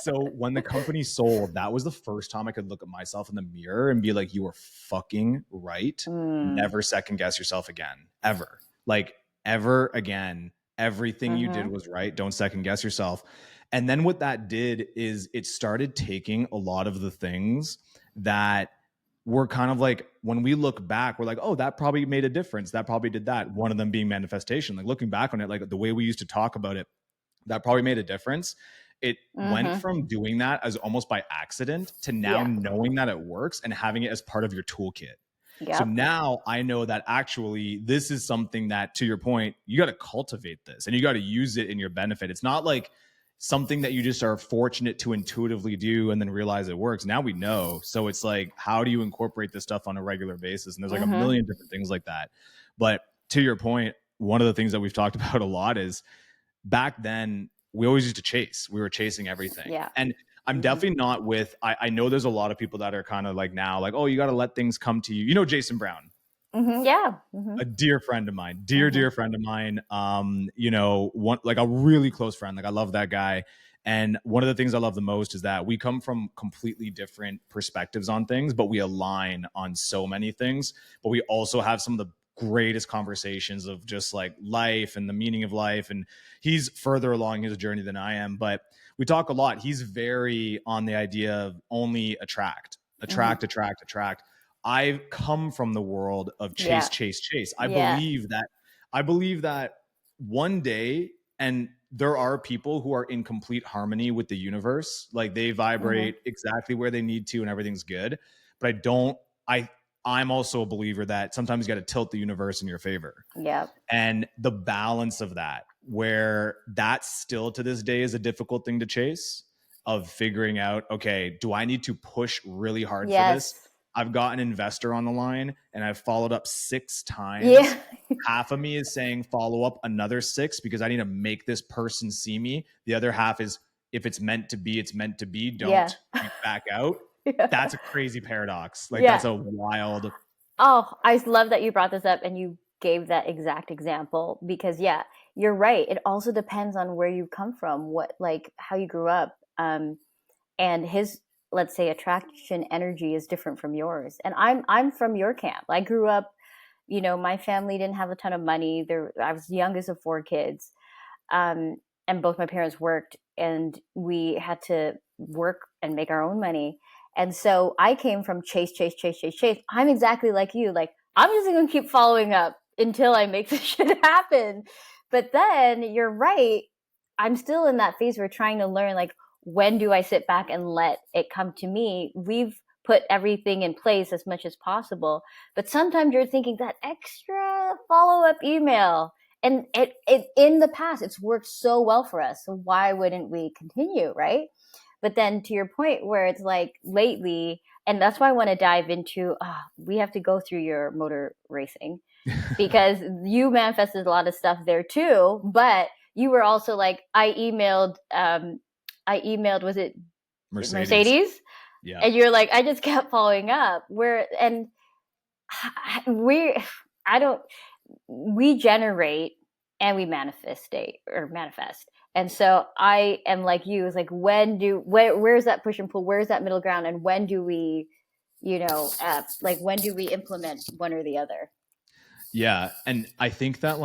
So when the company sold, that was the first time I could look at myself in the mirror and be like, you were fucking right. Never second guess yourself again, ever. Like ever again. Everything you did was right. Don't second guess yourself. And then what that did is it started taking a lot of the things that were kind of like, when we look back, we're like, oh, that probably made a difference. That probably did that. One of them being manifestation. Like looking back on it, like the way we used to talk about it, that probably made a difference. It went from doing that as almost by accident to now knowing that it works and having it as part of your toolkit. Yep. So now I know that actually this is something that, to your point, you got to cultivate this and you got to use it in your benefit. It's not like something that you just are fortunate to intuitively do and then realize it works. Now we know. So it's like, how do you incorporate this stuff on a regular basis? And there's like a million different things like that. But to your point, one of the things that we've talked about a lot is back then we always used to chase. We were chasing everything. Yeah. And I'm definitely not with, I know there's a lot of people that are kind of like now, like, oh, you got to let things come to you. You know, Jason Brown. Yeah. A dear friend of mine, dear friend of mine. You know, like a really close friend. Like I love that guy. And one of the things I love the most is that we come from completely different perspectives on things, but we align on so many things. But we also have some of the greatest conversations of just like life and the meaning of life. And he's further along his journey than I am, but we talk a lot. He's very on the idea of only attract. I've come from the world of chase. I believe that one day, and there are people who are in complete harmony with the universe. Like they vibrate exactly where they need to and everything's good. But I'm also a believer that sometimes you got to tilt the universe in your favor. Yeah. And the balance of that where that still to this day is a difficult thing to chase, of figuring out, okay, do I need to push really hard for this? I've got an investor on the line and I've followed up 6 times. Yeah. Half of me is saying follow up another 6 because I need to make this person see me. The other half is, if it's meant to be, it's meant to be. Don't back out. Yeah. That's a crazy paradox. Like that's a wild. Oh, I love that you brought this up and you gave that exact example, because you're right. It also depends on where you come from, what, like how you grew up. And his, let's say, attraction energy is different from yours. And I'm from your camp. I grew up, my family didn't have a ton of money. I was the youngest of 4 kids. And both my parents worked, and we had to work and make our own money. And so I came from chase. I'm exactly like you. Like, I'm just going to keep following up until I make this shit happen. But then you're right. I'm still in that phase where trying to learn, like, when do I sit back and let it come to me? We've put everything in place as much as possible. But sometimes you're thinking that extra follow-up email, and it in the past, it's worked so well for us. So why wouldn't we continue, right? But then to your point where it's like lately, and that's why I want to dive into, we have to go through your motor racing because you manifested a lot of stuff there too. But you were also like, I emailed, was it Mercedes? Yeah. And you're like, I just kept following up. We generate and we manifest. And so I am like you, is like, where's that push and pull? Where's that middle ground? And when do we, when do we implement one or the other? Yeah. And I think that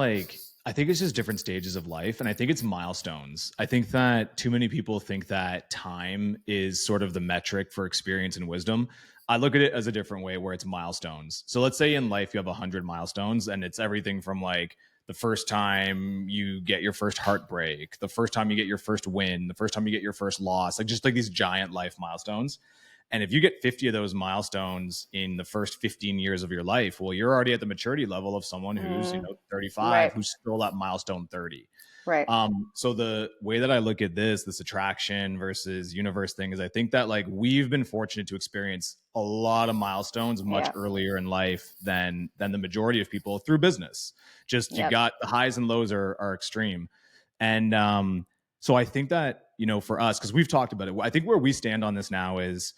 I think it's just different stages of life. And I think it's milestones. I think that too many people think that time is sort of the metric for experience and wisdom. I look at it as a different way, where it's milestones. So let's say in life you have 100 milestones, and it's everything from like the first time you get your first heartbreak, the first time you get your first win, the first time you get your first loss, like just like these giant life milestones. And if you get 50 of those milestones in the first 15 years of your life, well, you're already at the maturity level of someone who's, 35, who's still at milestone 30. Right. So the way that I look at this attraction versus universe thing is, I think that like we've been fortunate to experience a lot of milestones much earlier in life than the majority of people through business. Just you got the highs and lows are extreme. And so I think that, for us, because we've talked about it, I think where we stand on this now is,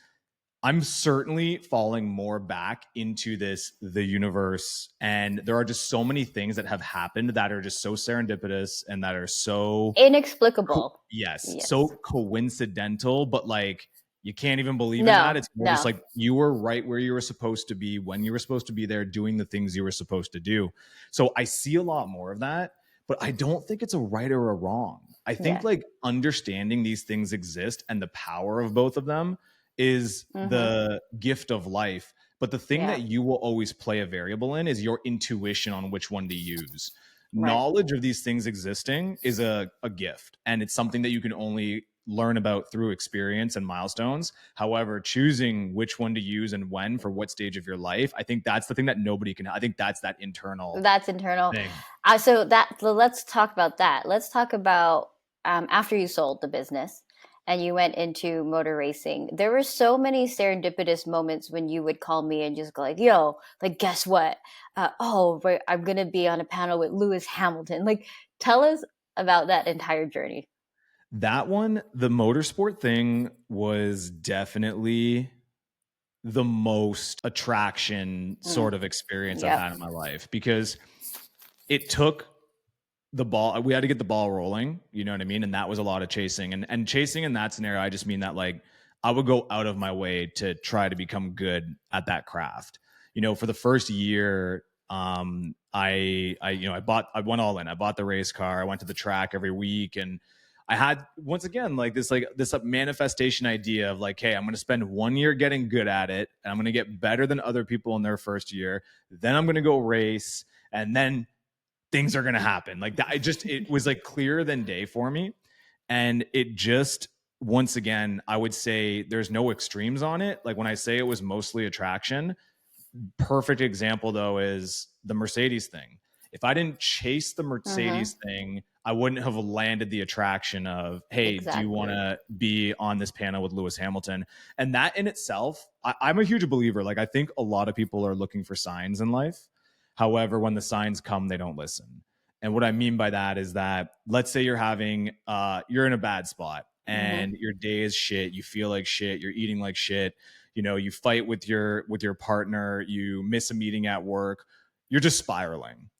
I'm certainly falling more back into the universe. And there are just so many things that have happened that are just so serendipitous and that are so inexplicable. Yes. So coincidental, but like you can't even believe in that. It's more just like you were right where you were supposed to be, when you were supposed to be there, doing the things you were supposed to do. So I see a lot more of that, but I don't think it's a right or a wrong. I think like understanding these things exist and the power of both of them is the gift of life. But the thing that you will always play a variable in is your intuition on which one to use. Right. Knowledge of these things existing is a gift, and it's something that you can only learn about through experience and milestones. However, choosing which one to use and when for what stage of your life, I think that's the thing that nobody can. I think that's that internal. That's internal. So let's talk about that. Let's talk about after you sold the business and you went into motor racing, there were so many serendipitous moments when you would call me and just go like, yo, like, guess what? I'm going to be on a panel with Lewis Hamilton. Like, tell us about that entire journey. That one, the motorsport thing, was definitely the most attraction sort of experience I've had in my life, because it took the ball. We had to get the ball rolling, you know what I mean? And that was a lot of chasing, and chasing in that scenario, I just mean that like I would go out of my way to try to become good at that craft. For the first year, I went all in. I bought the race car. I went to the track every week, and I had, once again, this manifestation idea of like, hey, I'm going to spend 1 year getting good at it, and I'm going to get better than other people in their first year. Then I'm going to go race, and then things are going to happen. Like that, it was like clearer than day for me. And it just, once again, I would say there's no extremes on it. Like when I say it was mostly attraction, perfect example though is the Mercedes thing. If I didn't chase the Mercedes thing, I wouldn't have landed the attraction of, hey, do you want to be on this panel with Lewis Hamilton? And that in itself, I'm a huge believer. Like, I think a lot of people are looking for signs in life. However, when the signs come, they don't listen. And what I mean by that is that, let's say you're in a bad spot and your day is shit. You feel like shit. You're eating like shit. You know, you fight with your partner. You miss a meeting at work. You're just spiraling.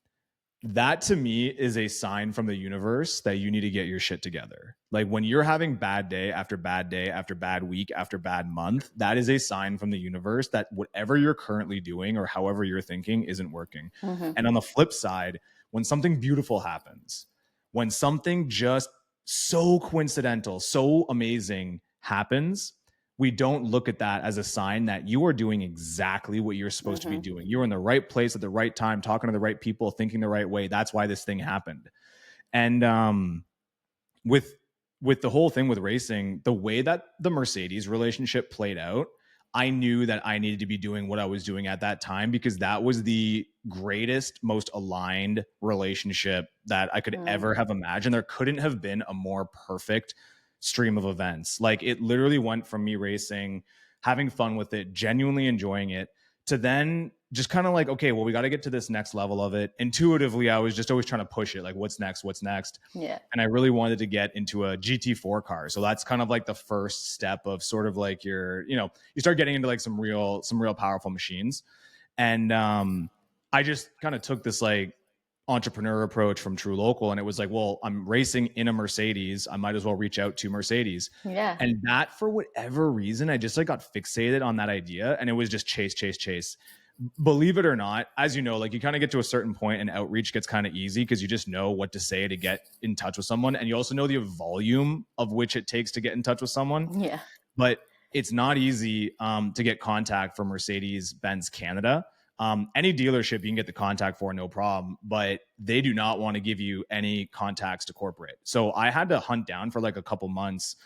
That to me is a sign from the universe that you need to get your shit together. Like, when you're having bad day after bad day after bad week after bad month, that is a sign from the universe that whatever you're currently doing or however you're thinking isn't working. And on the flip side, when something beautiful happens, when something just so coincidental, so amazing happens, we don't look at that as a sign that you are doing exactly what you're supposed to be doing. You're in the right place at the right time, talking to the right people, thinking the right way. That's why this thing happened. And with the whole thing with racing, the way that the Mercedes relationship played out, I knew that I needed to be doing what I was doing at that time, because that was the greatest, most aligned relationship that I could ever have imagined. There couldn't have been a more perfect stream of events. Like, it literally went from me racing, having fun with it, genuinely enjoying it, to then just kind of like, okay, well, we got to get to this next level of it. Intuitively, I was just always trying to push it. Like, what's next? Yeah. And I really wanted to get into a GT4 car. So that's kind of like the first step of sort of like you start getting into like some real powerful machines. And I just kind of took this like entrepreneur approach from True Local, and it was like, well, I'm racing in a Mercedes, I might as well reach out to Mercedes. Yeah. And that, for whatever reason, I just like got fixated on that idea, and it was just chase. Believe it or not, as you know, like, you kind of get to a certain point and outreach gets kind of easy because you just know what to say to get in touch with someone, and you also know the volume of which it takes to get in touch with someone. Yeah. But it's not easy to get contact from Mercedes-Benz Canada. Any dealership you can get the contact for, no problem, but they do not want to give you any contacts to corporate. So I had to hunt down for like a couple months,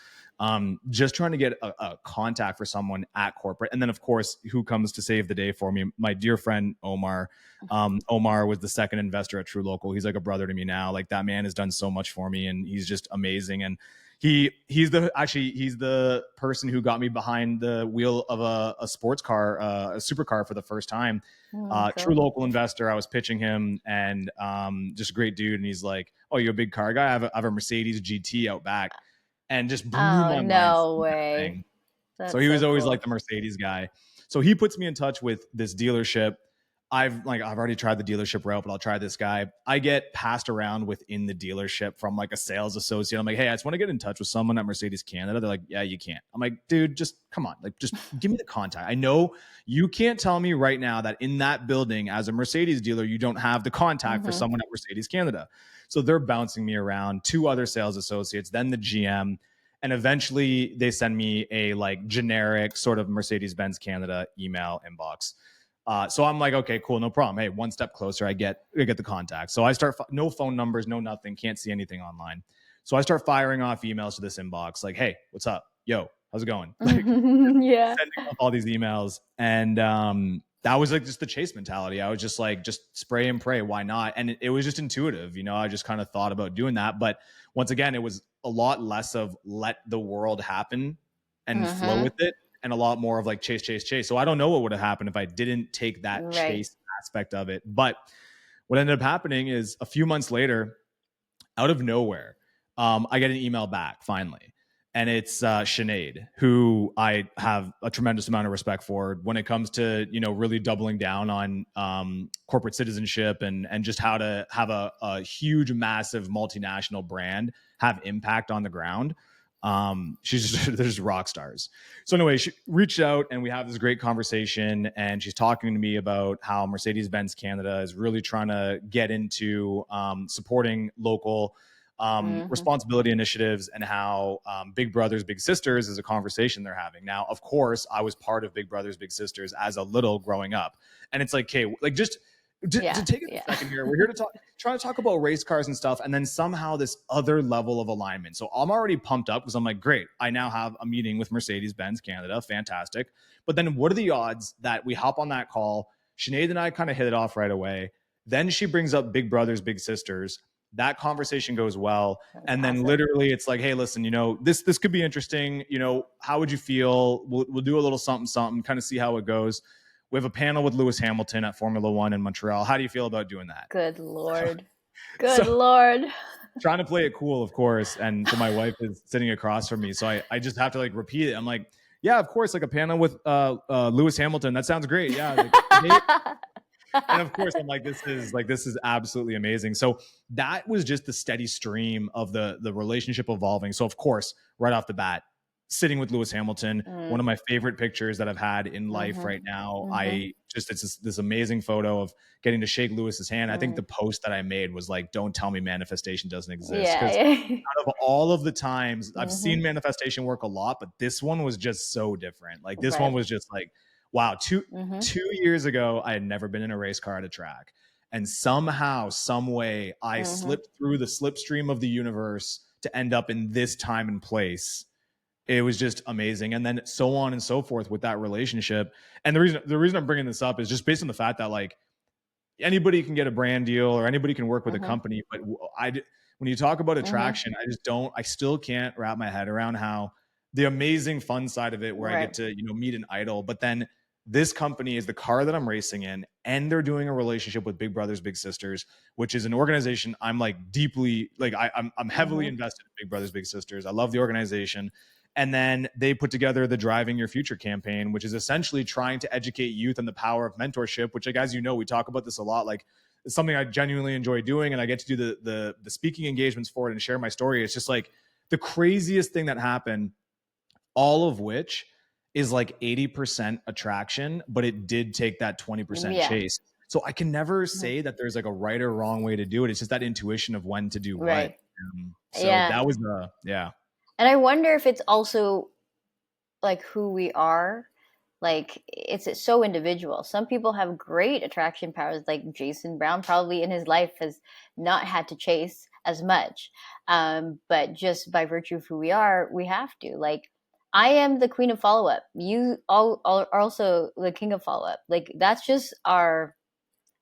just trying to get a contact for someone at corporate. And then, of course, who comes to save the day for me? My dear friend, Omar. Omar was the second investor at True Local. He's like a brother to me now. Like, that man has done so much for me, and he's just amazing. And he's the person who got me behind the wheel of a sports car, a supercar, for the first time. Cool. True Local investor. I was pitching him, and just a great dude. And he's like, "Oh, you're a big car guy? I have a Mercedes GT out back," and just blew my mind. No way. So he was always cool, like the Mercedes guy. So he puts me in touch with this dealership. I've already tried the dealership route, but I'll try this guy. I get passed around within the dealership from like a sales associate. I'm like, hey, I just want to get in touch with someone at Mercedes Canada. They're like, yeah, you can't. I'm like, dude, just come on. Like, just give me the contact. I know you can't tell me right now that in that building as a Mercedes dealer, you don't have the contact for someone at Mercedes Canada. So they're bouncing me around, 2 other sales associates, then the GM. And eventually they send me a like generic sort of Mercedes-Benz Canada email inbox. So I'm like, okay, cool, no problem. Hey, one step closer, I get the contact. So I start, no phone numbers, no nothing, can't see anything online. So I start firing off emails to this inbox, like, hey, what's up? Yo, how's it going? Like, yeah, sending up all these emails. And that was like just the chase mentality. I was just like, just spray and pray. Why not? And it was just intuitive. I just kind of thought about doing that. But once again, it was a lot less of let the world happen and flow with it, and a lot more of like chase. So I don't know what would have happened if I didn't take that chase aspect of it. But what ended up happening is a few months later, out of nowhere, I get an email back finally. And it's Sinead, who I have a tremendous amount of respect for when it comes to, really doubling down on corporate citizenship and just how to have a huge, massive multinational brand have impact on the ground. They're just rock stars. So anyway, she reached out and we have this great conversation, and she's talking to me about how Mercedes-Benz Canada is really trying to get into supporting local responsibility initiatives, and how Big Brothers Big Sisters is a conversation they're having. Now, of course, I was part of Big Brothers Big Sisters as a little growing up, and it's like, okay, like just to take a second here, we're here to try to talk about race cars and stuff, and then somehow this other level of alignment. So I'm already pumped up because I'm like, great, I now have a meeting with Mercedes-Benz Canada, fantastic. But then what are the odds that we hop on that call? Sinead and I kind of hit it off right away. Then she brings up Big Brothers Big Sisters. that conversation goes well. That's And then awesome. literally it's like, hey, listen, this could be interesting. How would you feel? We'll do a little something, kind of see how it goes. We have a panel with Lewis Hamilton at Formula One in Montreal. How do you feel about doing that? Good Lord. Good Lord. Trying to play it cool, of course. And so my wife is sitting across from me. So I just have to like repeat it. I'm like, yeah, of course, like a panel with Lewis Hamilton. That sounds great. Yeah. Like, and of course I'm like, this is absolutely amazing. So that was just the steady stream of the relationship evolving. So of course, right off the bat, sitting with Lewis Hamilton, one of my favorite pictures that I've had in life right now. It's this amazing photo of getting to shake Lewis's hand. I think the post that I made was like, don't tell me manifestation doesn't exist. Because out of all of the times I've seen manifestation work a lot, but this one was just so different. Like this one was just like, wow, 2 years ago, I had never been in a race car at a track. And somehow, some way, I slipped through the slipstream of the universe to end up in this time and place. It was just amazing. And then so on and so forth with that relationship. And the reason I'm bringing this up is just based on the fact that like anybody can get a brand deal or anybody can work with a company. But when you talk about attraction, I still can't wrap my head around how the amazing fun side of it where I get to, meet an idol, but then this company is the car that I'm racing in, and they're doing a relationship with Big Brothers Big Sisters, which is an organization I'm like deeply like I'm heavily invested in Big Brothers Big Sisters. I love the organization. And then they put together the Driving Your Future campaign, which is essentially trying to educate youth on the power of mentorship, which, like, as you know, we talk about this a lot. Like, it's something I genuinely enjoy doing, and I get to do the speaking engagements for it and share my story. It's just like the craziest thing that happened, all of which is like 80% attraction, but it did take that 20% chase. So I can never say that there's like a right or wrong way to do it. It's just that intuition of when to do what. That was And I wonder if it's also like who we are. Like it's so individual. Some people have great attraction powers, like Jason Brown probably in his life has not had to chase as much. But just by virtue of who we are, we have to. Like, I am the queen of follow-up. You all are also the king of follow-up. Like, that's just our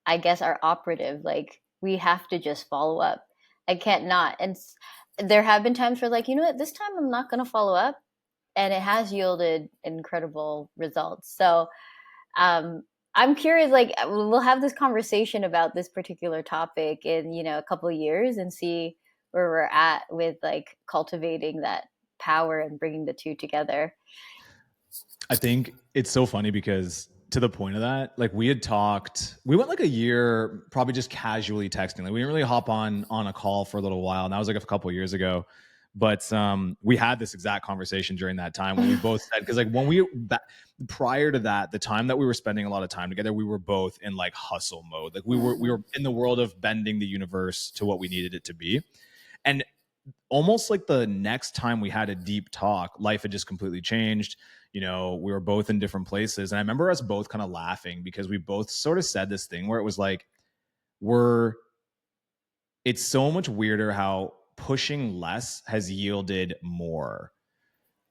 operative. Like, we have to just follow up. I can't not. And there have been times where, like, you know what, this time I'm not going to follow up. And it has yielded incredible results. So I'm curious, like, we'll have this conversation about this particular topic in, a couple of years and see where we're at with like cultivating that power and bringing the two together. I think it's so funny because to the point of that, like we went like a year, probably just casually texting. Like we didn't really hop on a call for a little while. And that was like a couple of years ago. But we had this exact conversation during that time when we both said, because like prior to that, the time that we were spending a lot of time together, we were both in like hustle mode. Like we were in the world of bending the universe to what we needed it to be. And almost like the next time we had a deep talk, life had just completely changed. We were both in different places. And I remember us both kind of laughing because we both sort of said this thing where it was like, it's so much weirder how pushing less has yielded more.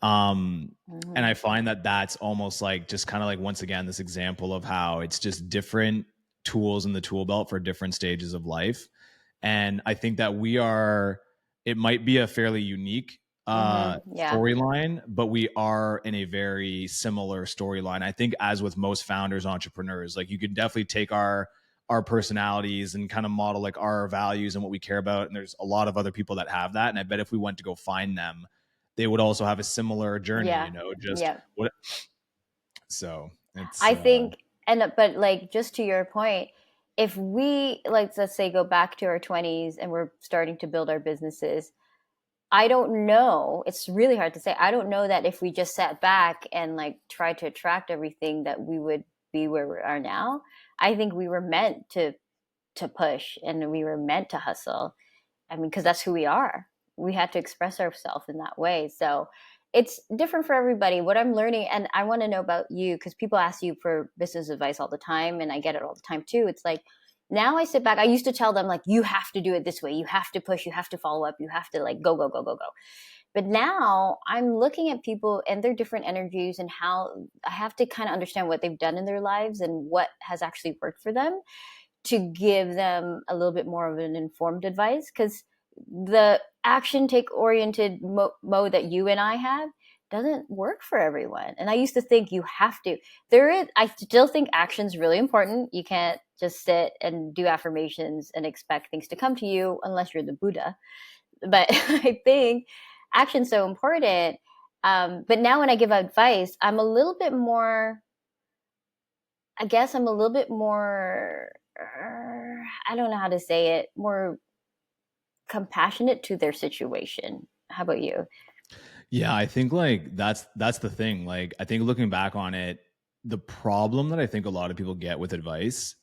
And I find that that's almost like just kind of like, once again, this example of how it's just different tools in the tool belt for different stages of life. And I think that it might be a fairly unique storyline, but we are in a very similar storyline. I think as with most founders, entrepreneurs, like you can definitely take our personalities and kind of model like our values and what we care about. And there's a lot of other people that have that. And I bet if we went to go find them, they would also have a similar journey, So it's, I think, but like, just to your point, if we, like, let's say go back to our 20s and we're starting to build our businesses, I don't know. It's really hard to say. I don't know that if we just sat back and like tried to attract everything that we would be where we are now. I think we were meant to push and we were meant to hustle. I mean, because that's who we are. We had to express ourselves in that way. So it's different for everybody. What I'm learning, and I want to know about you, because people ask you for business advice all the time, and I get it all the time too. It's like, now I sit back. I used to tell them, like, you have to do it this way. You have to push. You have to follow up. You have to like go, go, go, go, go. But now I'm looking at people and their different energies and how I have to kind of understand what they've done in their lives and what has actually worked for them to give them a little bit more of an informed advice, because the action take oriented mode that you and I have doesn't work for everyone. And I used to think you have to. I still think action's really important. You can't just sit and do affirmations and expect things to come to you unless you're the Buddha. But I think action's so important. But now when I give advice, I'm a little bit more, I guess I'm a little bit more, I don't know how to say it, more compassionate to their situation. How about you? Yeah, I think like that's the thing. Like I think looking back on it, the problem that I think a lot of people get with advice,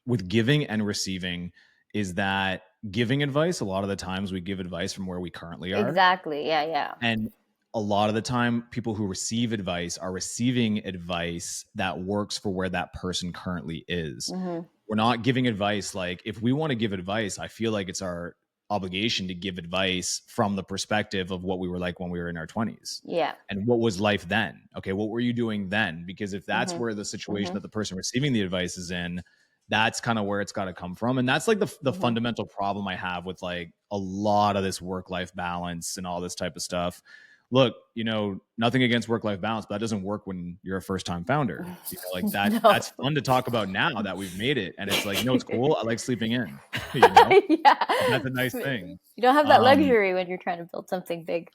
with giving and receiving, is that giving advice, a lot of the times we give advice from where we currently are. Exactly. Yeah. And a lot of the time, people who receive advice are receiving advice that works for where that person currently is. Mm-hmm. We're not giving advice. Like if we want to give advice, I feel like it's our obligation to give advice from the perspective of what we were like when we were in our 20s. Yeah. And what was life then? Okay, what were you doing then? Because if that's Mm-hmm. where the situation Mm-hmm. that the person receiving the advice is in, that's kind of where it's got to come from. And that's like the Mm-hmm. fundamental problem I have with like a lot of this work-life balance and all this type of stuff. Look, nothing against work-life balance, but that doesn't work when you're a first-time founder. Like that, No. that's fun to talk about now that we've made it. And it's like, it's cool. I like sleeping in, yeah. That's a nice thing. You don't have that luxury when you're trying to build something big.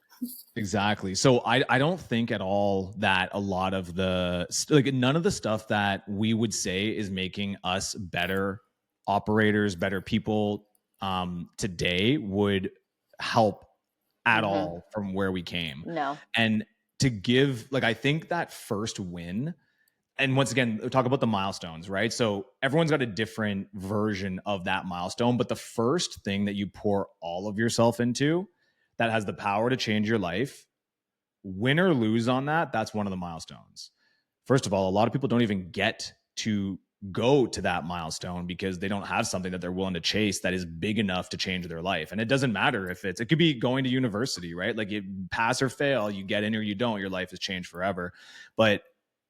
Exactly. So I don't think at all that a lot of none of the stuff that we would say is making us better operators, better people today would help at all from where we came. No. And to give, like, I think that first win, and once again, talk about the milestones, right? So everyone's got a different version of that milestone, but the first thing that you pour all of yourself into that has the power to change your life, win or lose on that, that's one of the milestones. First of all, a lot of people don't even get to go to that milestone because they don't have something that they're willing to chase that is big enough to change their life. And it doesn't matter if it could be going to university, right? Like you pass or fail, you get in or you don't, your life has changed forever. But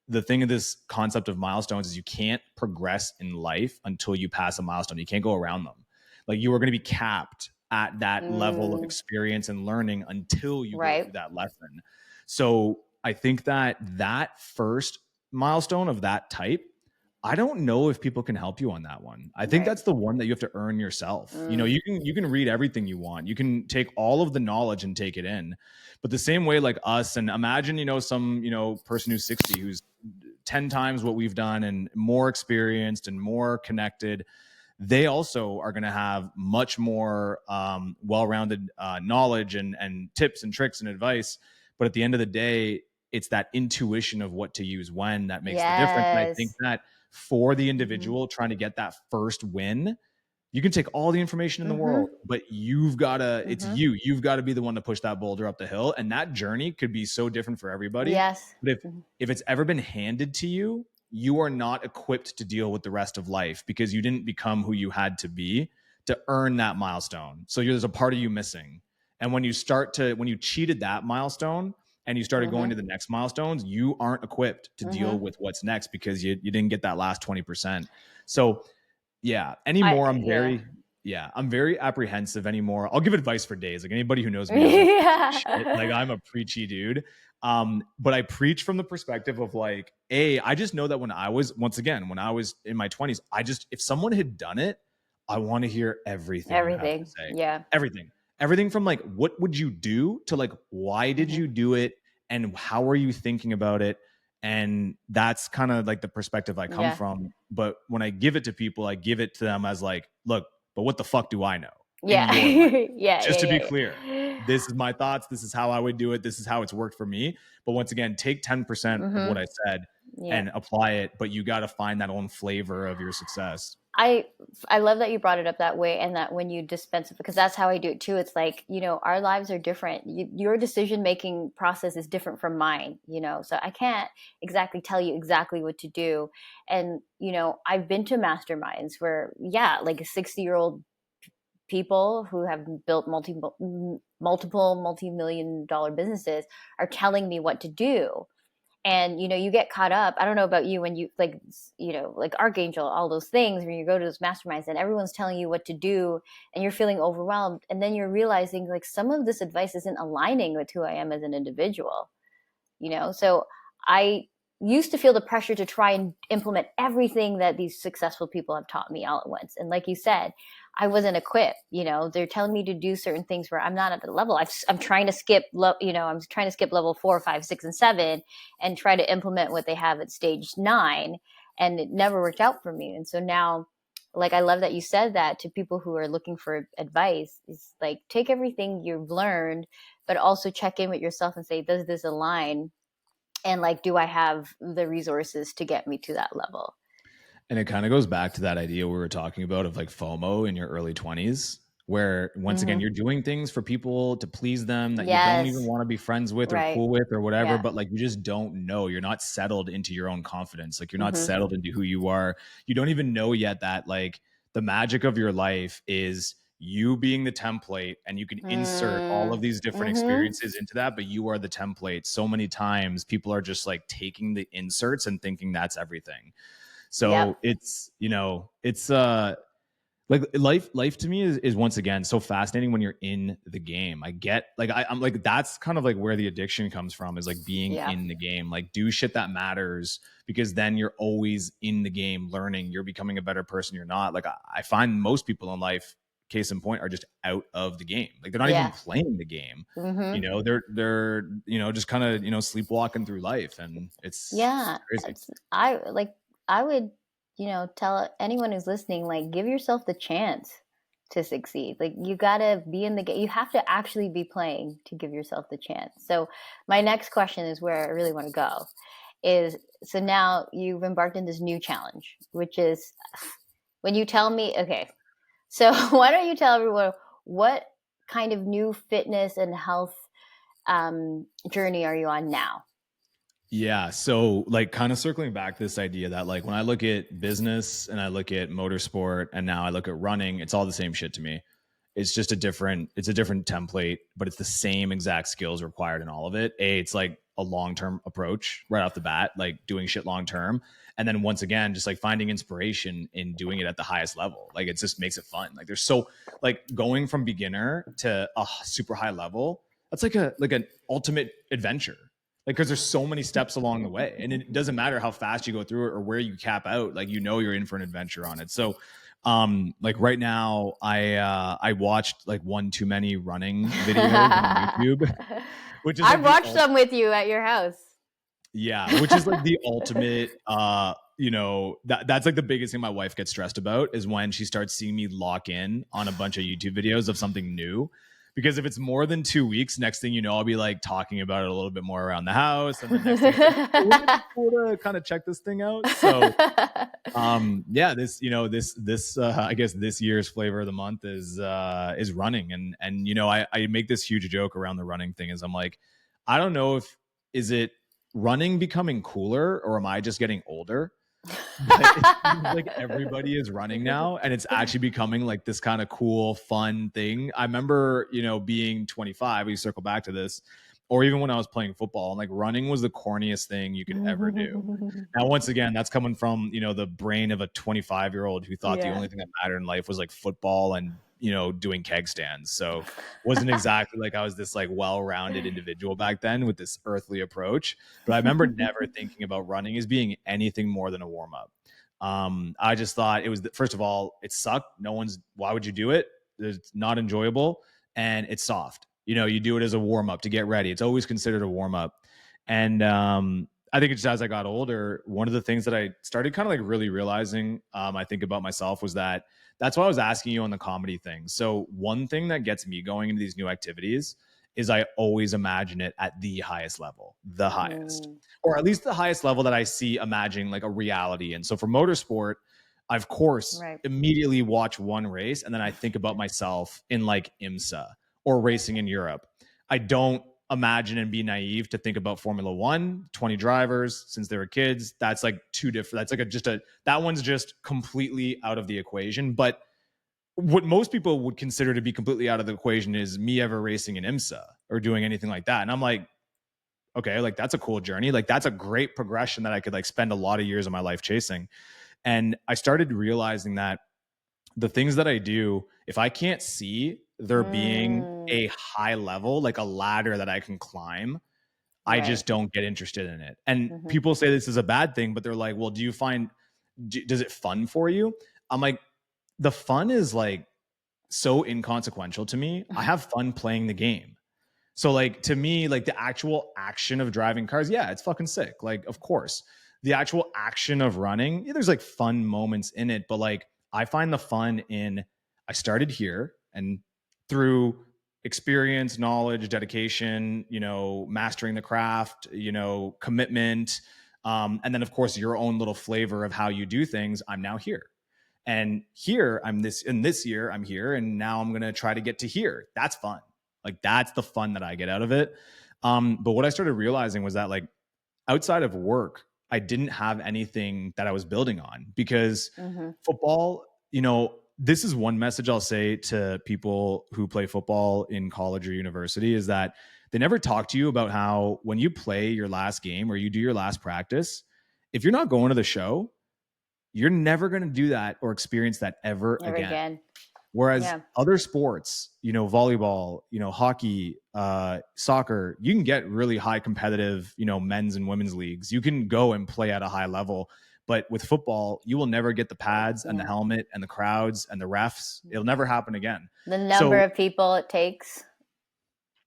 the thing of this concept of milestones is you can't progress in life until you pass a milestone. You can't go around them. Like you are going to be capped at that level of experience and learning until you go through that lesson. So I think that first milestone of that type, I don't know if people can help you on that one. I think that's the one that you have to earn yourself. You can read everything you want. You can take all of the knowledge and take it in. But the same way like us, and imagine, some, person who's 60, who's 10 times what we've done and more experienced and more connected, they also are going to have much more well-rounded knowledge and tips and tricks and advice. But at the end of the day, it's that intuition of what to use when that makes the difference. And I think that for the individual trying to get that first win, you can take all the information in the world, but you've got to, you've got to be the one to push that boulder up the hill. And that journey could be so different for everybody. Yes. But if it's ever been handed to you, you are not equipped to deal with the rest of life because you didn't become who you had to be to earn that milestone. So there's a part of you missing. And when you cheated that milestone and you started going to the next milestones, you aren't equipped to deal with what's next because you didn't get that last 20%. So yeah, anymore, I'm very apprehensive anymore. I'll give advice for days. Like anybody who knows me, like I'm a preachy dude. But I preach from the perspective of like, I just know that when I was in my 20s, if someone had done it, I want to hear everything. You have to say. Yeah. Everything from like, what would you do to like, why did you do it? And how are you thinking about it? And that's kind of like the perspective I come from. But when I give it to people, I give it to them as like, look, but what the fuck do I know? Yeah. Just to be clear, this is my thoughts. This is how I would do it. This is how it's worked for me. But once again, take 10% of what I said and apply it. But you got to find that own flavor of your success. I love that you brought it up that way, and that when you dispense it, because that's how I do it too. It's like, our lives are different. Your decision-making process is different from mine, so I can't exactly tell you exactly what to do. And, I've been to masterminds where, like a 60-year-old people who have built multiple multi-million-dollar businesses are telling me what to do. And, you get caught up. I don't know about you when you like, like Archangel, all those things, when you go to those masterminds and everyone's telling you what to do and you're feeling overwhelmed. And then you're realizing like some of this advice isn't aligning with who I am as an individual, So I used to feel the pressure to try and implement everything that these successful people have taught me all at once. And like you said, I wasn't equipped. They're telling me to do certain things where I'm not at the level. I'm trying to skip, I'm trying to skip level 4, 5, 6, and 7, and try to implement what they have at stage 9, and it never worked out for me. And so now, like, I love that you said that to people who are looking for advice. Is like, take everything you've learned, but also check in with yourself and say, does this align? And like, do I have the resources to get me to that level? And it kind of goes back to that idea we were talking about of like FOMO in your early 20s, where once again, you're doing things for people to please them that you don't even want to be friends with or cool with or whatever, but like you just don't know. You're not settled into your own confidence. Like you're not settled into who you are. You don't even know yet that like the magic of your life is you being the template, and you can insert all of these different experiences into that, but you are the template. So many times people are just like taking the inserts and thinking that's everything. So it's, it's like life to me is once again so fascinating when you're in the game. I get like, I'm like, that's kind of like where the addiction comes from, is like being in the game, like do shit that matters, because then you're always in the game learning, you're becoming a better person. You're not like, I find most people in life, case in point, are just out of the game. Like they're not even playing the game. They're just kind of sleepwalking through life, and it's crazy. I would tell anyone who's listening, like, give yourself the chance to succeed. Like, you gotta be in the game. You have to actually be playing to give yourself the chance. So my next question is where I really want to go. So now you've embarked in this new challenge, which is, when you tell me, okay, so why don't you tell everyone what kind of new fitness and health journey are you on now? Yeah. So like kind of circling back this idea that like when I look at business and I look at motorsport and now I look at running, it's all the same shit to me. It's just a different template, but it's the same exact skills required in all of it. It's like a long-term approach right off the bat, like doing shit long-term. And then once again, just like finding inspiration in doing it at the highest level. Like it just makes it fun. Like there's so like going from beginner to a super high level. That's like an ultimate adventure. Like, because there's so many steps along the way, and it doesn't matter how fast you go through it or where you cap out. Like, you're in for an adventure on it. So, like right now, I watched like one too many running videos on YouTube, which is I watched them with you at your house. Yeah, which is like the ultimate. That's like the biggest thing my wife gets stressed about is when she starts seeing me lock in on a bunch of YouTube videos of something new. Because if it's more than 2 weeks, next thing you know, I'll be like talking about it a little bit more around the house. And the next thing, it's cool to kind of check this thing out. So, this I guess this year's flavor of the month is running. And I make this huge joke around the running thing. Is I'm like, I don't know is it running becoming cooler or am I just getting older? But it seems like everybody is running now, and it's actually becoming like this kind of cool, fun thing. I remember, being 25, we circle back to this, or even when I was playing football, and like running was the corniest thing you could ever do. Now, once again, that's coming from, the brain of a 25-year-old who thought the only thing that mattered in life was like football and, doing keg stands. So wasn't exactly like I was this like well-rounded individual back then with this earthly approach. But I remember never thinking about running as being anything more than a warm-up. I just thought it was, first of all, it sucked. Why would you do it? It's not enjoyable, and it's soft. You do it as a warm-up to get ready. It's always considered a warm-up. And I think it's just as I got older, one of the things that I started kind of like really realizing, I think about myself was that's why I was asking you on the comedy thing. So one thing that gets me going into these new activities is I always imagine it at the highest level, the highest, or at least the highest level that I see imagining like a reality. And so for motorsport, I, of course, immediately watch one race and then I think about myself in like IMSA or racing in Europe. I don't imagine and be naive to think about Formula 1, 20 drivers since they were kids. That's like two different. That's like that one's just completely out of the equation. But what most people would consider to be completely out of the equation is me ever racing in IMSA or doing anything like that. And I'm like, okay, like that's a cool journey. Like that's a great progression that I could like spend a lot of years of my life chasing. And I started realizing that the things that I do, if I can't see there being a high level, like a ladder that I can climb, I just don't get interested in it. And people say this is a bad thing, but they're like, well, does it fun for you? I'm like, the fun is like so inconsequential to me. I have fun playing the game. So like to me, like the actual action of driving cars, yeah, it's fucking sick. Like, of course. The actual action of running, yeah, there's like fun moments in it, but like I find the fun in I started here and through experience, knowledge, dedication, mastering the craft, commitment, and then of course your own little flavor of how you do things, I'm now here. And here in this year I'm here, and now I'm going to try to get to here. That's fun. Like that's the fun that I get out of it. But what I started realizing was that like outside of work, I didn't have anything that I was building on because football, this is one message I'll say to people who play football in college or university is that they never talk to you about how when you play your last game or you do your last practice, if you're not going to the show, you're never going to do that or experience that ever again. Whereas other sports, volleyball, hockey, soccer, you can get really high competitive, men's and women's leagues. You can go and play at a high level. But with football, you will never get the pads and the helmet and the crowds and the refs. It'll never happen again. The number of people it takes,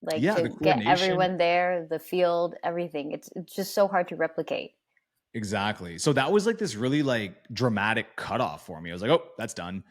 like to get everyone there, the field, everything. It's just so hard to replicate. Exactly. So that was like this really like dramatic cutoff for me. I was like, oh, that's done.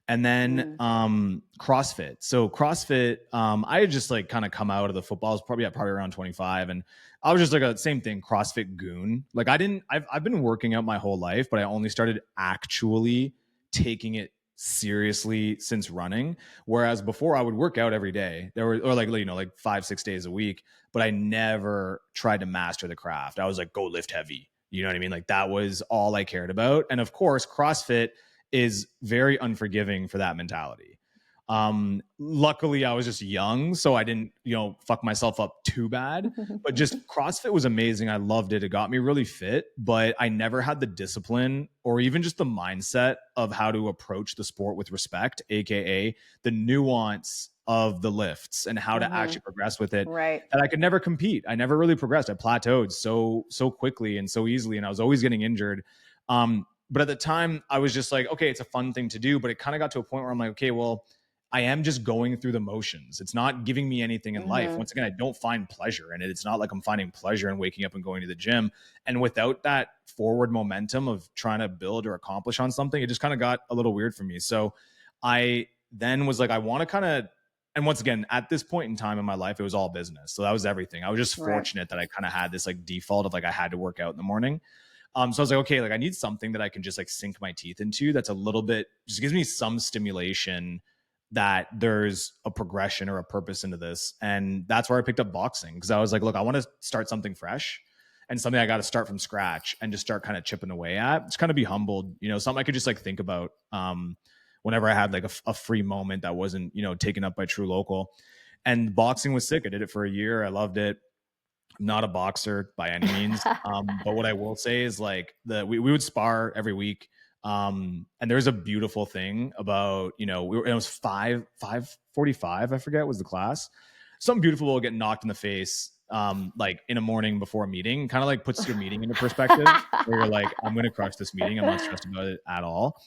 And then CrossFit. So CrossFit, I had just like kind of come out of the football. I was probably around 25. And I was just like same thing, CrossFit goon. Like I've been working out my whole life, but I only started actually taking it seriously since running. Whereas before I would work out every day. Or like 5-6 days a week, but I never tried to master the craft. I was like, go lift heavy. You know what I mean? Like that was all I cared about. And of course, CrossFit is very unforgiving for that mentality. Luckily I was just young, so I didn't, fuck myself up too bad, but just CrossFit was amazing. I loved it. It got me really fit, but I never had the discipline or even just the mindset of how to approach the sport with respect, AKA the nuance of the lifts and how to actually progress with it. Right. That I could never compete. I never really progressed. I plateaued so quickly and so easily, and I was always getting injured. But at the time I was just like, okay, it's a fun thing to do. But it kind of got to a point where I'm like, okay, well, I am just going through the motions. It's not giving me anything in life. Once again, I don't find pleasure in it. It's not like I'm finding pleasure in waking up and going to the gym. And without that forward momentum of trying to build or accomplish on something, it just kind of got a little weird for me. So I then was like, I want to kind of, and once again, at this point in time in my life, it was all business. So that was everything. I was just fortunate that I kind of had this like default of like, I had to work out in the morning. So I was like, okay, like I need something that I can just like sink my teeth into. That's a little bit, just gives me some stimulation that there's a progression or a purpose into this. And that's where I picked up boxing. Cause I was like, look, I want to start something fresh and something I got to start from scratch and just start kind of chipping away at. Just kind of be humbled, something I could just like think about whenever I had like a free moment that wasn't, taken up by True Local. And boxing was sick. I did it for a year. I loved it. I'm not a boxer by any means. But what I will say is like we would spar every week. And there's a beautiful thing about, it was 5:45, I forget was the class. Something beautiful will get knocked in the face, like in a morning before a meeting, kind of like puts your meeting into perspective where you're like, I'm going to crush this meeting. I'm not stressed about it at all.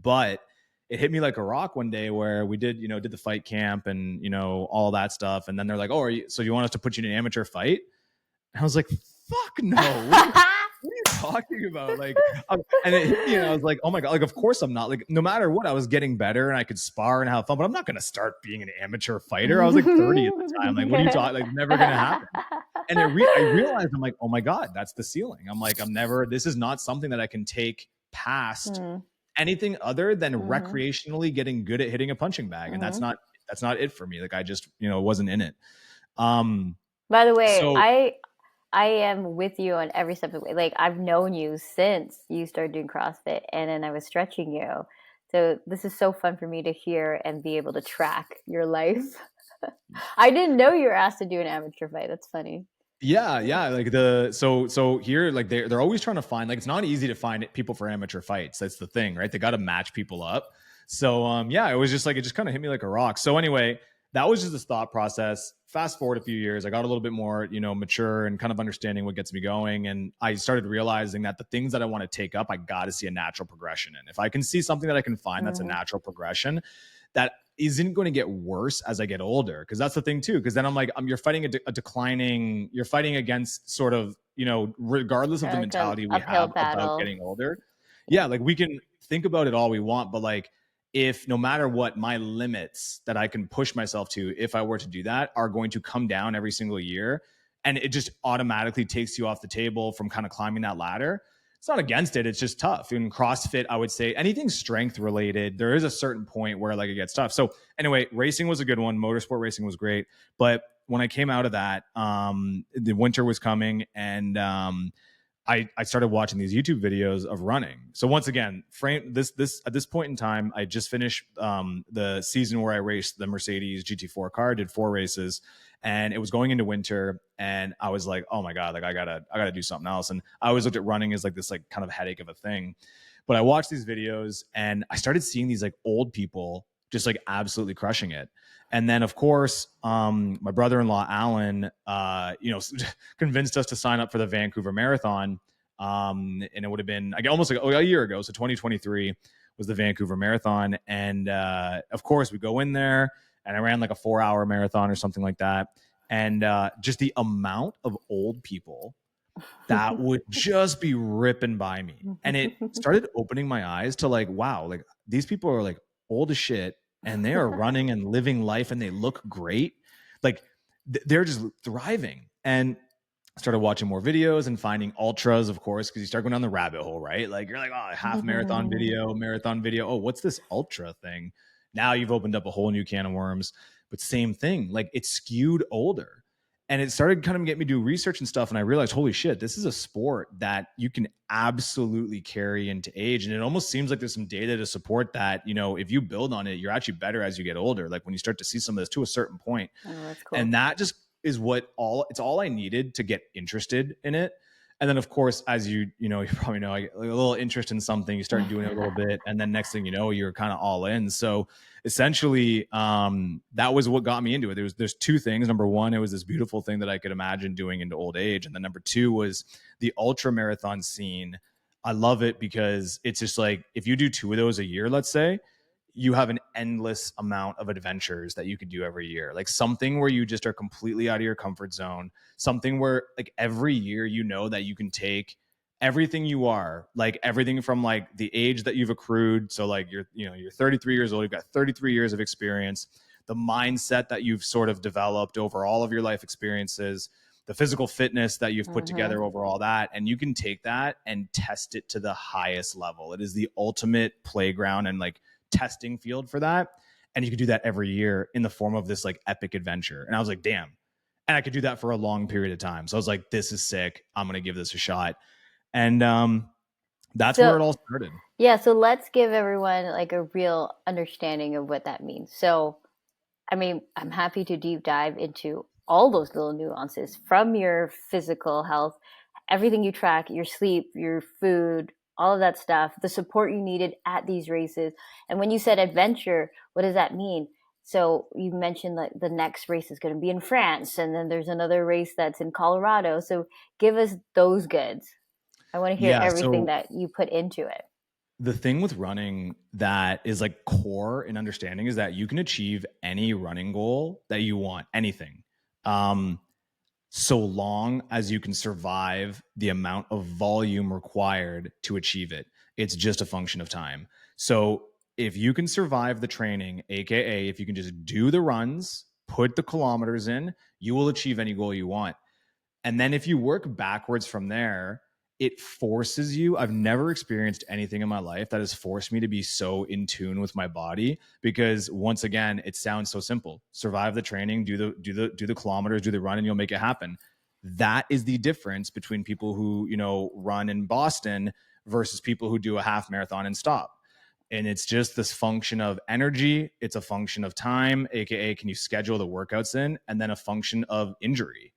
But it hit me like a rock one day where we did the fight camp and, all that stuff. And then they're like, oh, so you want us to put you in an amateur fight? And I was like, fuck no. What are you talking about? Like, and it hit me and I was like, oh my God, like, of course I'm not. Like, no matter what, I was getting better and I could spar and have fun, but I'm not going to start being an amateur fighter. I was like 30 at the time. Like, what are you talking? Like, never going to happen. And I realized, I'm like, oh my God, that's the ceiling. I'm like, this is not something that I can take past anything other than recreationally getting good at hitting a punching bag. And that's not it for me. Like, I just, wasn't in it. By the way, I am with you on every step of the way. Like, I've known you since you started doing CrossFit, and then I was stretching you. So this is so fun for me to hear and be able to track your life. I didn't know you were asked to do an amateur fight. That's funny. Yeah. Like so here, like they're always trying to find, like, it's not easy to find people for amateur fights. That's the thing, right? They got to match people up. So yeah, it was just like, it just kind of hit me like a rock. So anyway, that was just this thought process. Fast forward a few years, I got a little bit more, mature and kind of understanding what gets me going. And I started realizing that the things that I want to take up, I got to see a natural progression in. If I can see something that I can find that's a natural progression, that isn't going to get worse as I get older. Cause that's the thing too. Cause then I'm like, you're fighting a declining, you're fighting against sort of, regardless of the mentality we have about getting older. Yeah. Like we can think about it all we want, but like, if no matter what, my limits that I can push myself to, if I were to do that, are going to come down every single year, and it just automatically takes you off the table from kind of climbing that ladder. It's not against it. It's just tough. In CrossFit, I would say anything strength related, there is a certain point where like it gets tough. So anyway, racing was a good one. Motorsport racing was great. But when I came out of that, the winter was coming, and I started watching these YouTube videos of running. So once again, this at this point in time, I just finished the season where I raced the Mercedes GT4 car, did 4 races, and it was going into winter, and I was like, oh my God, like I gotta do something else. And I always looked at running as like this like kind of headache of a thing. But I watched these videos and I started seeing these like old people just like absolutely crushing it. And then of course, my brother-in-law, Alan, convinced us to sign up for the Vancouver Marathon. And it would have been almost like a year ago. So 2023 was the Vancouver Marathon. And of course we go in there, and I ran like a 4-hour marathon or something like that. And just the amount of old people that would just be ripping by me. And it started opening my eyes to like, wow, like these people are like old as shit, and they are running and living life, and they look great. Like they're just thriving. And started watching more videos and finding ultras, of course, because you start going down the rabbit hole, right? Like you're like, oh, half marathon video. Oh, what's this ultra thing? Now you've opened up a whole new can of worms. But same thing, like it's skewed older. And it started kind of getting me to do research and stuff. And I realized, holy shit, this is a sport that you can absolutely carry into age. And it almost seems like there's some data to support that, if you build on it, you're actually better as you get older. Like when you start to see some of this to a certain point. Oh, that's cool. And that just is it's all I needed to get interested in it. And then of course, as you probably know, I get a little interest in something, you start doing it a little bit, and then next thing you know, you're kind of all in. So essentially, that was what got me into it. There's 2 things. Number one, it was this beautiful thing that I could imagine doing into old age. And then number 2 was the ultra marathon scene. I love it because it's just like, if you do 2 of those a year, let's say, you have an endless amount of adventures that you could do every year. Like something where you just are completely out of your comfort zone, something where like every year, that you can take everything you are, like everything from like the age that you've accrued. So like you're 33 years old, you've got 33 years of experience, the mindset that you've sort of developed over all of your life experiences, the physical fitness that you've put together over all that. And you can take that and test it to the highest level. It is the ultimate playground and like testing field for that. And you could do that every year in the form of this like epic adventure. And I was like, damn. And I could do that for a long period of time. So I was like, this is sick. I'm going to give this a shot. And that's where it all started. Yeah. So let's give everyone like a real understanding of what that means. So, I mean, I'm happy to deep dive into all those little nuances from your physical health, everything you track, your sleep, your food, all of that stuff, the support you needed at these races. And when you said adventure, what does that mean? So you mentioned like the next race is going to be in France, and then there's another race that's in Colorado. So give us those goods. I want to hear everything that you put into it. The thing with running that is like core in understanding is that you can achieve any running goal that you want, anything. So long as you can survive the amount of volume required to achieve it. It's just a function of time. So if you can survive the training, AKA if you can just do the runs, put the kilometers in, you will achieve any goal you want. And then if you work backwards from there, it forces you. I've never experienced anything in my life that has forced me to be so in tune with my body, because once again, it sounds so simple. Survive the training, do the kilometers, do the run, and you'll make it happen. That is the difference between people who, run in Boston versus people who do a half marathon and stop. And it's just this function of energy. It's a function of time, AKA, can you schedule the workouts in? And then a function of injury.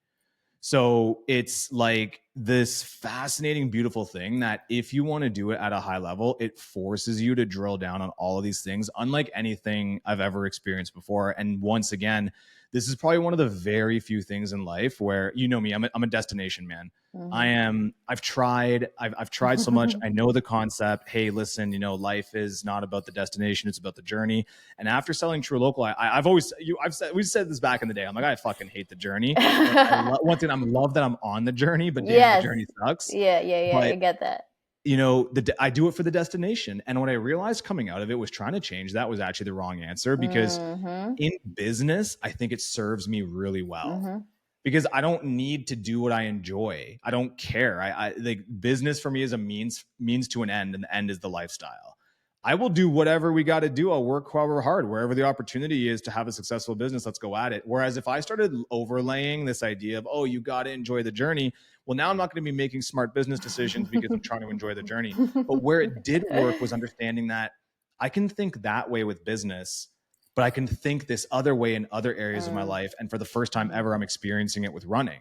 So it's like this fascinating, beautiful thing that if you want to do it at a high level, it forces you to drill down on all of these things, unlike anything I've ever experienced before. And once again, this is probably one of the very few things in life where, you know me, I'm a destination man. I've tried so much. I know the concept. Hey, listen, you know, life is not about the destination. It's about the journey. And after selling True Local, we've said this back in the day. I'm like, I fucking hate the journey. One thing, I'm love that I'm on the journey, but damn, the journey sucks. Yeah. But, I get that. You know, I do it for the destination. And what I realized coming out of it was trying to change that was actually the wrong answer, because in business, I think it serves me really well. Because I don't need to do what I enjoy. I don't care. I like business for me is a means to an end, and the end is the lifestyle. I will do whatever we got to do. I'll work however hard, wherever the opportunity is to have a successful business, let's go at it. Whereas if I started overlaying this idea of, oh, you got to enjoy the journey, well, now I'm not going to be making smart business decisions because I'm trying to enjoy the journey. But where it did work was understanding that I can think that way with business, but I can think this other way in other areas of my life. And for the first time ever, I'm experiencing it with running.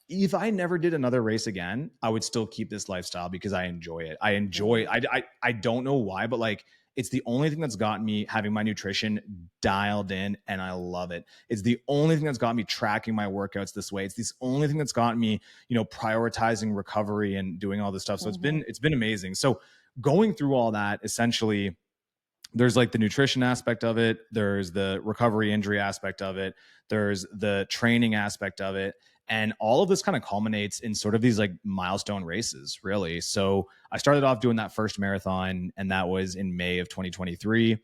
If I never did another race again, I would still keep this lifestyle because I enjoy it. I don't know why, but like, it's the only thing that's gotten me having my nutrition dialed in, and I love it. It's the only thing that's got me tracking my workouts this way. It's the only thing that's gotten me, you know, prioritizing recovery and doing all this stuff. So it's been amazing. So going through all that, essentially, there's like the nutrition aspect of it. There's the recovery injury aspect of it. There's the training aspect of it. And all of this kind of culminates in sort of these like milestone races, really. So I started off doing that first marathon, and that was in May of 2023.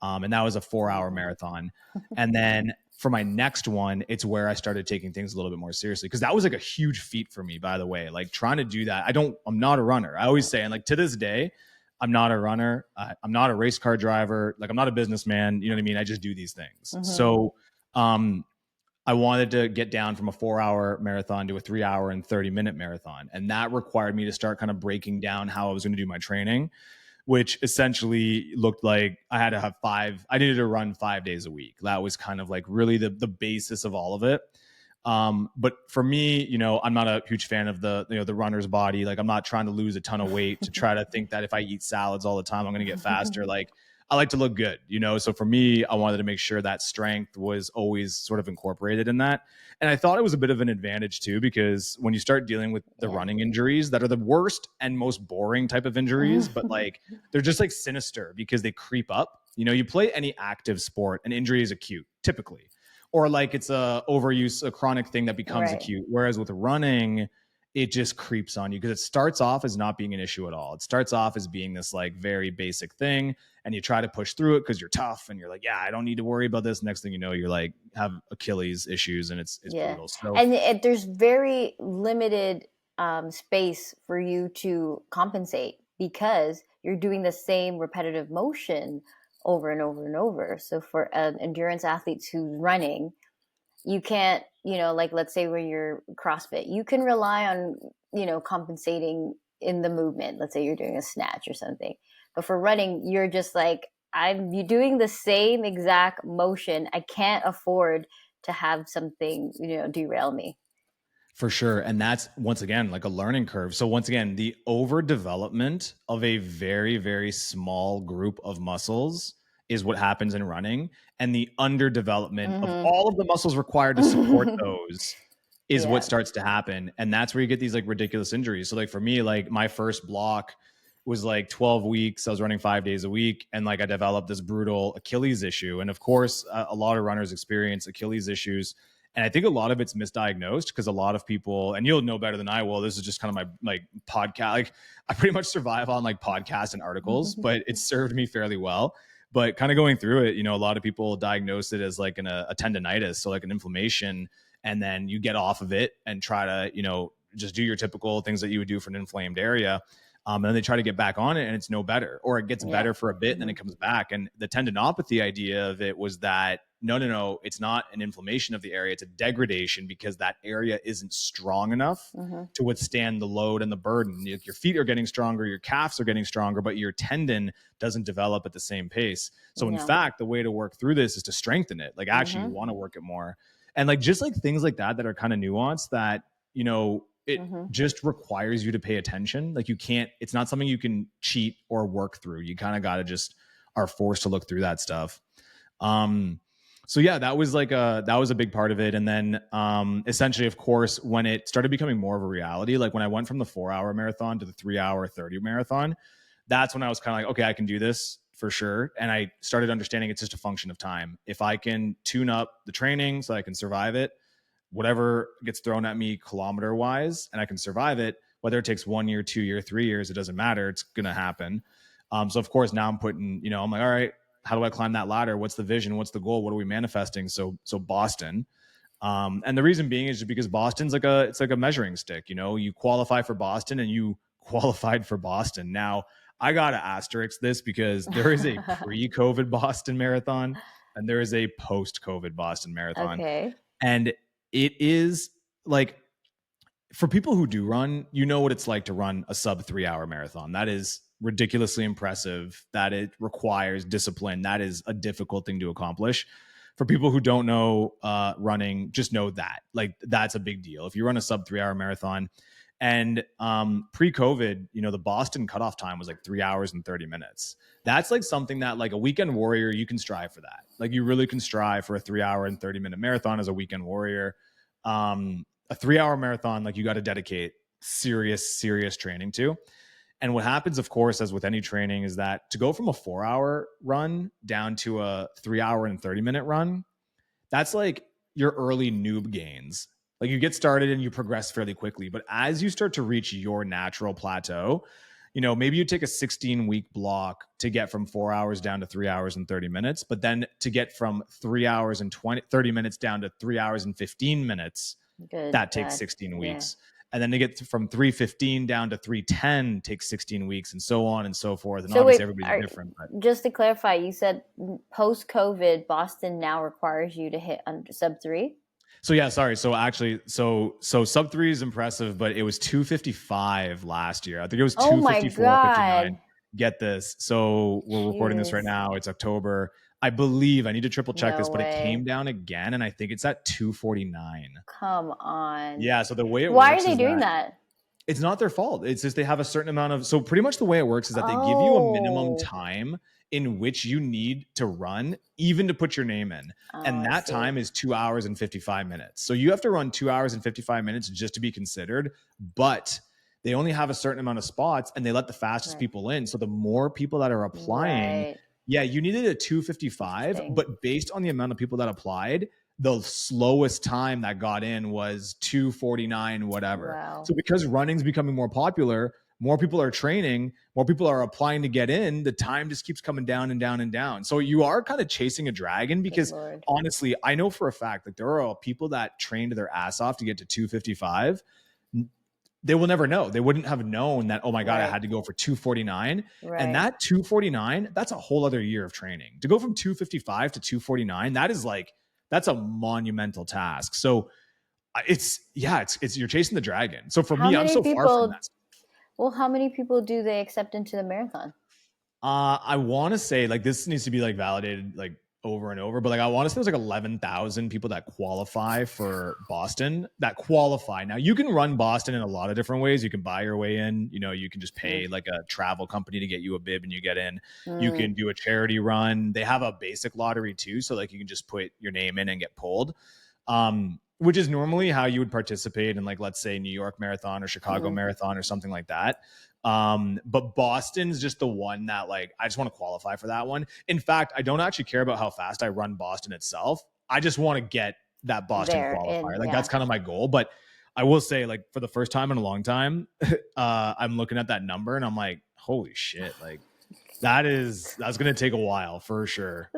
And that was a 4-hour marathon. And then for my next one, it's where I started taking things a little bit more seriously, because that was like a huge feat for me, by the way. Like trying to do that. I'm not a runner. I always say, and like to this day, I'm not a runner. I'm not a race car driver. Like I'm not a businessman. You know what I mean? I just do these things. So I wanted to get down from a 4-hour marathon to a 3-hour and 30-minute marathon. And that required me to start kind of breaking down how I was going to do my training, which essentially looked like I needed to run 5 days a week. That was kind of like really the basis of all of it. But for me, you know, I'm not a huge fan of the runner's body. Like I'm not trying to lose a ton of weight to try to think that if I eat salads all the time, I'm going to get faster. Like I like to look good, you know? So for me, I wanted to make sure that strength was always sort of incorporated in that. And I thought it was a bit of an advantage too, because when you start dealing with the running injuries that are the worst and most boring type of injuries, but like, they're just like sinister because they creep up. You know, you play any active sport, an injury is acute typically, or like it's a overuse, a chronic thing that becomes acute. Whereas with running, it just creeps on you because it starts off as not being an issue at all. It starts off as being this like very basic thing, and you try to push through it because you're tough and you're like, yeah, I don't need to worry about this. Next thing you know, you're like have Achilles issues, and it's brutal. So, and there's very limited space for you to compensate because you're doing the same repetitive motion over and over and over. So for an endurance athlete who's running, you can't, you know, like let's say when you're CrossFit, you can rely on, you know, compensating in the movement. Let's say you're doing a snatch or something. But for running, you're just like, you're doing the same exact motion. I can't afford to have something, you know, derail me. For sure. And that's once again like a learning curve. So once again, the overdevelopment of a very, very small group of muscles is what happens in running. And the underdevelopment of all of the muscles required to support those is what starts to happen. And that's where you get these like ridiculous injuries. So like for me, like my first block was like 12 weeks. I was running 5 days a week, and like I developed this brutal Achilles issue. And of course, a lot of runners experience Achilles issues. And I think a lot of it's misdiagnosed because a lot of people, and you'll know better than I will, this is just kind of my like podcast. Like I pretty much survive on like podcasts and articles, but it served me fairly well. But kind of going through it, you know, a lot of people diagnose it as like a tendonitis, so like an inflammation, and then you get off of it and try to, you know, just do your typical things that you would do for an inflamed area. And then they try to get back on it, and it's no better, or it gets better for a bit and then it comes back. And the tendinopathy idea of it was that no, it's not an inflammation of the area, it's a degradation because that area isn't strong enough to withstand the load and the burden. Your feet are getting stronger, your calves are getting stronger, but your tendon doesn't develop at the same pace. So in fact, the way to work through this is to strengthen it. Like actually you want to work it more. And like, just like things like that are kind of nuanced that, you know, it just requires you to pay attention. Like, you can't, it's not something you can cheat or work through. You kind of got to just are forced to look through that stuff. So yeah, that was a big part of it. And then, essentially, of course, when it started becoming more of a reality, like when I went from the 4-hour marathon to the 3-hour 30 marathon, that's when I was kind of like, okay, I can do this for sure. And I started understanding it's just a function of time. If I can tune up the training so I can survive it, whatever gets thrown at me kilometer wise, and I can survive it, whether it takes 1 year, 2 year, 3 years, it doesn't matter. It's going to happen. So of course now I'm putting, you know, I'm like, all right, how do I climb that ladder? What's the vision? What's the goal? What are we manifesting? So Boston. And the reason being is just because Boston's it's like a measuring stick. You know, you qualify for Boston and you qualified for Boston. Now I got to asterisk this because there is a pre-COVID Boston marathon and there is a post-COVID Boston marathon. Okay. And it is like, for people who do run, you know what it's like to run a sub 3-hour marathon. That is ridiculously impressive. That it requires discipline. That is a difficult thing to accomplish. For people who don't know running, just know that like that's a big deal. If you run a sub 3-hour marathon, and pre-COVID, you know, the Boston cutoff time was like 3 hours and 30 minutes. That's like something that like a weekend warrior, you can strive for that. Like you really can strive for a 3-hour and 30-minute marathon as a weekend warrior. A 3-hour marathon, like you got to dedicate serious training to. And what happens, of course, as with any training, is that to go from a 4-hour run down to a 3-hour and 30-minute run, that's like your early noob gains. Like you get started and you progress fairly quickly. But as you start to reach your natural plateau, you know, maybe you take a 16-week block to get from 4 hours down to 3 hours and 30 minutes, but then to get from 3 hours and 30 minutes down to 3 hours and 15 minutes, that takes 16 weeks. Yeah. And then to get from 315 down to 310 takes 16 weeks, and so on and so forth. And so obviously everybody's different. But just to clarify, you said post-COVID, Boston now requires you to hit under sub 3? So yeah, sorry. So actually, so sub 3 is impressive, but it was 255 last year. I think it was 254.59. Get this. So we're recording this right now. It's October. I believe, I need to triple check this, but it came down again, and I think it's at 249. Come on. Yeah. So the way it Why works are they doing that? It's not their fault. It's just they have a certain amount of. So pretty much the way it works is that they give you a minimum time in which you need to run, even to put your name in. And that time is 2 hours and 55 minutes. So you have to run 2 hours and 55 minutes just to be considered. But they only have a certain amount of spots, and they let the fastest people in. So the more people that are applying. Yeah, you needed a 255, but based on the amount of people that applied, the slowest time that got in was 249, whatever. Wow. So because running's becoming more popular, more people are training, more people are applying to get in, the time just keeps coming down and down and down. So you are kind of chasing a dragon because honestly, I know for a fact that there are people that trained their ass off to get to 255. They will never know. They wouldn't have known that, oh my God, I had to go for 249. And that 249, that's a whole other year of training. To go from 255 to 249, that's a monumental task. So it's you're chasing the dragon. So for me, I'm so far from that. Well, how many people do they accept into the marathon? I want to say like this needs to be like validated like over and over, but like I want to say there's like 11,000 people that qualify for Boston that qualify. Now you can run Boston in a lot of different ways. You can buy your way in, you know, you can just pay like a travel company to get you a bib and you get in. You can do a charity run. They have a basic lottery too. So like you can just put your name in and get pulled. Which is normally how you would participate in like, let's say New York Marathon or Chicago Marathon or something like that. But Boston's just the one that like, I just want to qualify for that one. In fact, I don't actually care about how fast I run Boston itself. I just want to get that Boston qualifier. That's kind of my goal. But I will say like for the first time in a long time, I'm looking at that number and I'm like, holy shit. Like that's going to take a while for sure.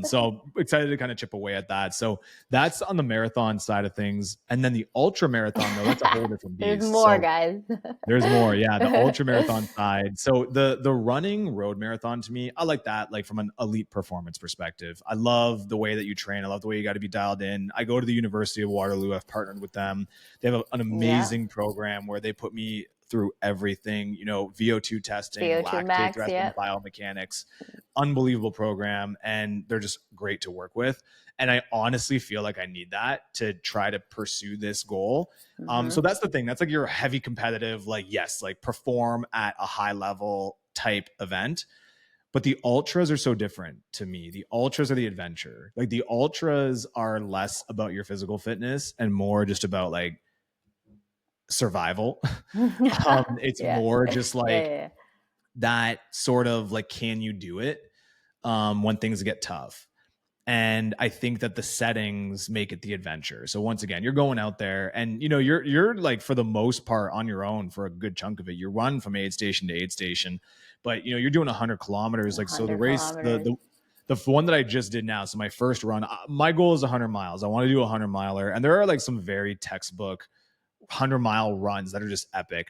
So excited to kind of chip away at that. So that's on the marathon side of things. And then the ultra marathon though, that's a whole different beast. There's more, guys. There's more. Yeah. The ultra marathon side. So the running road marathon to me, I like that. Like from an elite performance perspective, I love the way that you train. I love the way you got to be dialed in. I go to the University of Waterloo. I've partnered with them. They have an amazing program where they put me through everything, you know, VO2 testing, lactate testing, biomechanics, unbelievable program. And they're just great to work with. And I honestly feel like I need that to try to pursue this goal. Mm-hmm. So that's the thing. That's like your heavy competitive, like, yes, like perform at a high level type event. But the ultras are so different to me. The ultras are the adventure. Like the ultras are less about your physical fitness and more just about like survival. It's more just like that sort of like, can you do it when things get tough? And I think that the settings make it the adventure. So once again, you're going out there and, you know, you're like, for the most part on your own for a good chunk of it. You run from aid station to aid station, but you know, you're doing 100 kilometers. Like, so the race, the one that I just did now. So my first run, my goal is 100 miles. I want to do a 100 miler. And there are like some very textbook 100-mile runs that are just epic.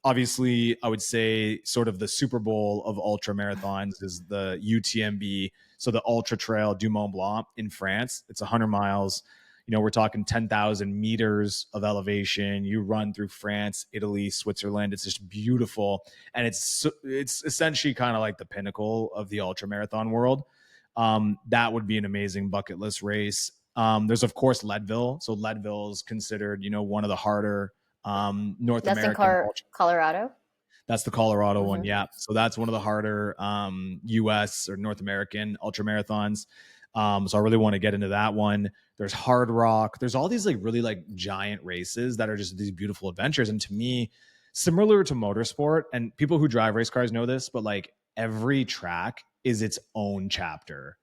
Obviously, I would say sort of the Super Bowl of ultra marathons is the UTMB. So the Ultra Trail du Mont Blanc in France. It's 100 miles. You know, we're talking 10,000 meters of elevation. You run through France, Italy, Switzerland. It's just beautiful. And it's essentially kind of like the pinnacle of the ultra marathon world. That would be an amazing bucket list race. There's of course Leadville. So Leadville is considered, you know, one of the harder North American. That's in Colorado. That's the Colorado one. Yeah. So that's one of the harder US or North American ultra marathons. So I really want to get into that one. There's Hard Rock. There's all these like really like giant races that are just these beautiful adventures. And to me, similar to motorsport, and people who drive race cars know this, but like every track is its own chapter.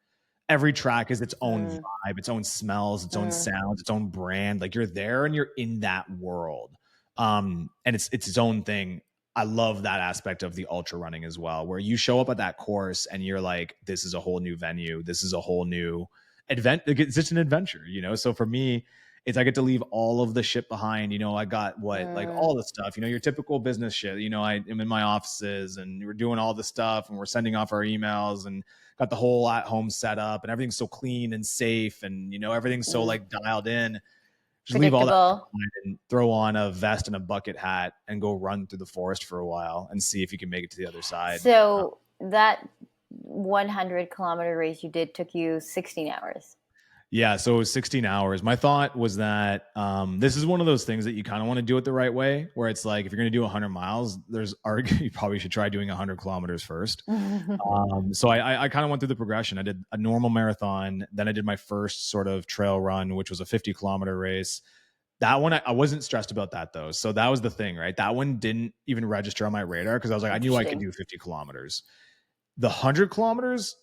Every track is its own vibe, its own smells, its own sounds, its own brand. Like you're there and you're in that world. And it's its own thing. I love that aspect of the ultra running as well, where you show up at that course and you're like, this is a whole new venue. This is a whole new event. It's just an adventure, you know? So for me, it's, I get to leave all of the shit behind. You know, I got like all the stuff, you know, your typical business shit. You know, I am in my offices and we're doing all the stuff and we're sending off our emails and got the whole at home setup and everything's so clean and safe. And, you know, everything's so like dialed in. Just leave all that and throw on a vest and a bucket hat and go run through the forest for a while and see if you can make it to the other side. So that 100-kilometer race you did took you 16 hours. Yeah, so it was 16 hours. My thought was that this is one of those things that you kind of want to do it the right way, where it's like, if you're going to do 100 miles, you probably should try doing 100 kilometers first. So I kind of went through the progression. I did a normal marathon. Then I did my first sort of trail run, which was a 50-kilometer race. That one, I wasn't stressed about that though. So that was the thing, right? That one didn't even register on my radar because I was like, I knew I could do 50 kilometers. The 100 kilometers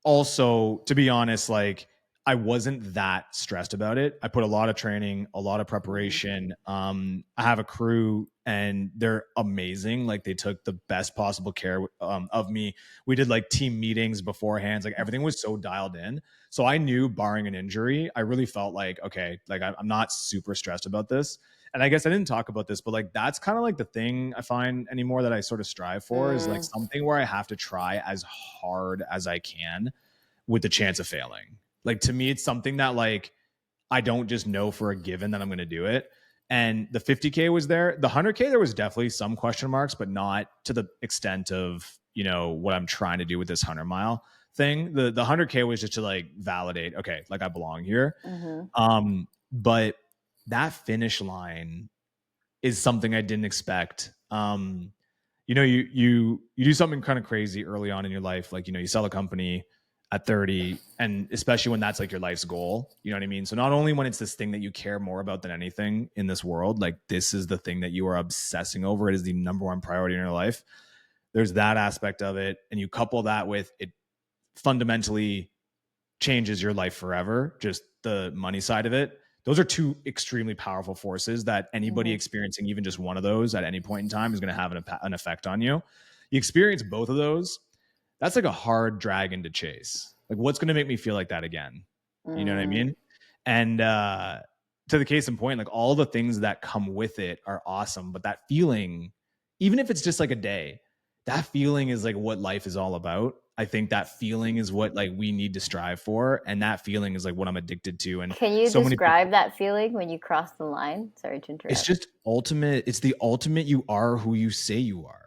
also, to be honest, like, I wasn't that stressed about it. I put a lot of training, a lot of preparation. I have a crew and they're amazing. Like they took the best possible care of me. We did like team meetings beforehand. Like everything was so dialed in. So I knew, barring an injury, I really felt like, okay, like I'm not super stressed about this. And I guess I didn't talk about this, but like, that's kind of like the thing I find anymore that I sort of strive for is like something where I have to try as hard as I can with the chance of failing. Like to me, it's something that like, I don't just know for a given that I'm going to do it. And the 50K was there. The 100K, there was definitely some question marks, but not to the extent of, you know, what I'm trying to do with this 100-mile thing. The 100K was just to like validate, okay, like I belong here. But that finish line is something I didn't expect. You know, you do something kind of crazy early on in your life. Like, you know, you sell a company at 30, and especially when that's like your life's goal, you know what I mean? So not only when it's this thing that you care more about than anything in this world, like this is the thing that you are obsessing over. It is the number one priority in your life. There's that aspect of it. And you couple that with it fundamentally changes your life forever. Just the money side of it. Those are two extremely powerful forces that anybody experiencing even just one of those at any point in time is going to have an effect on you. You experience both of those. That's like a hard dragon to chase. Like, what's going to make me feel like that again? You know what I mean? And to the case in point, like all the things that come with it are awesome. But that feeling, even if it's just like a day, that feeling is like what life is all about. I think that feeling is what like we need to strive for. And that feeling is like what I'm addicted to. And can you describe that feeling when you cross the line? Sorry to interrupt. It's just ultimate. It's the ultimate. You are who you say you are.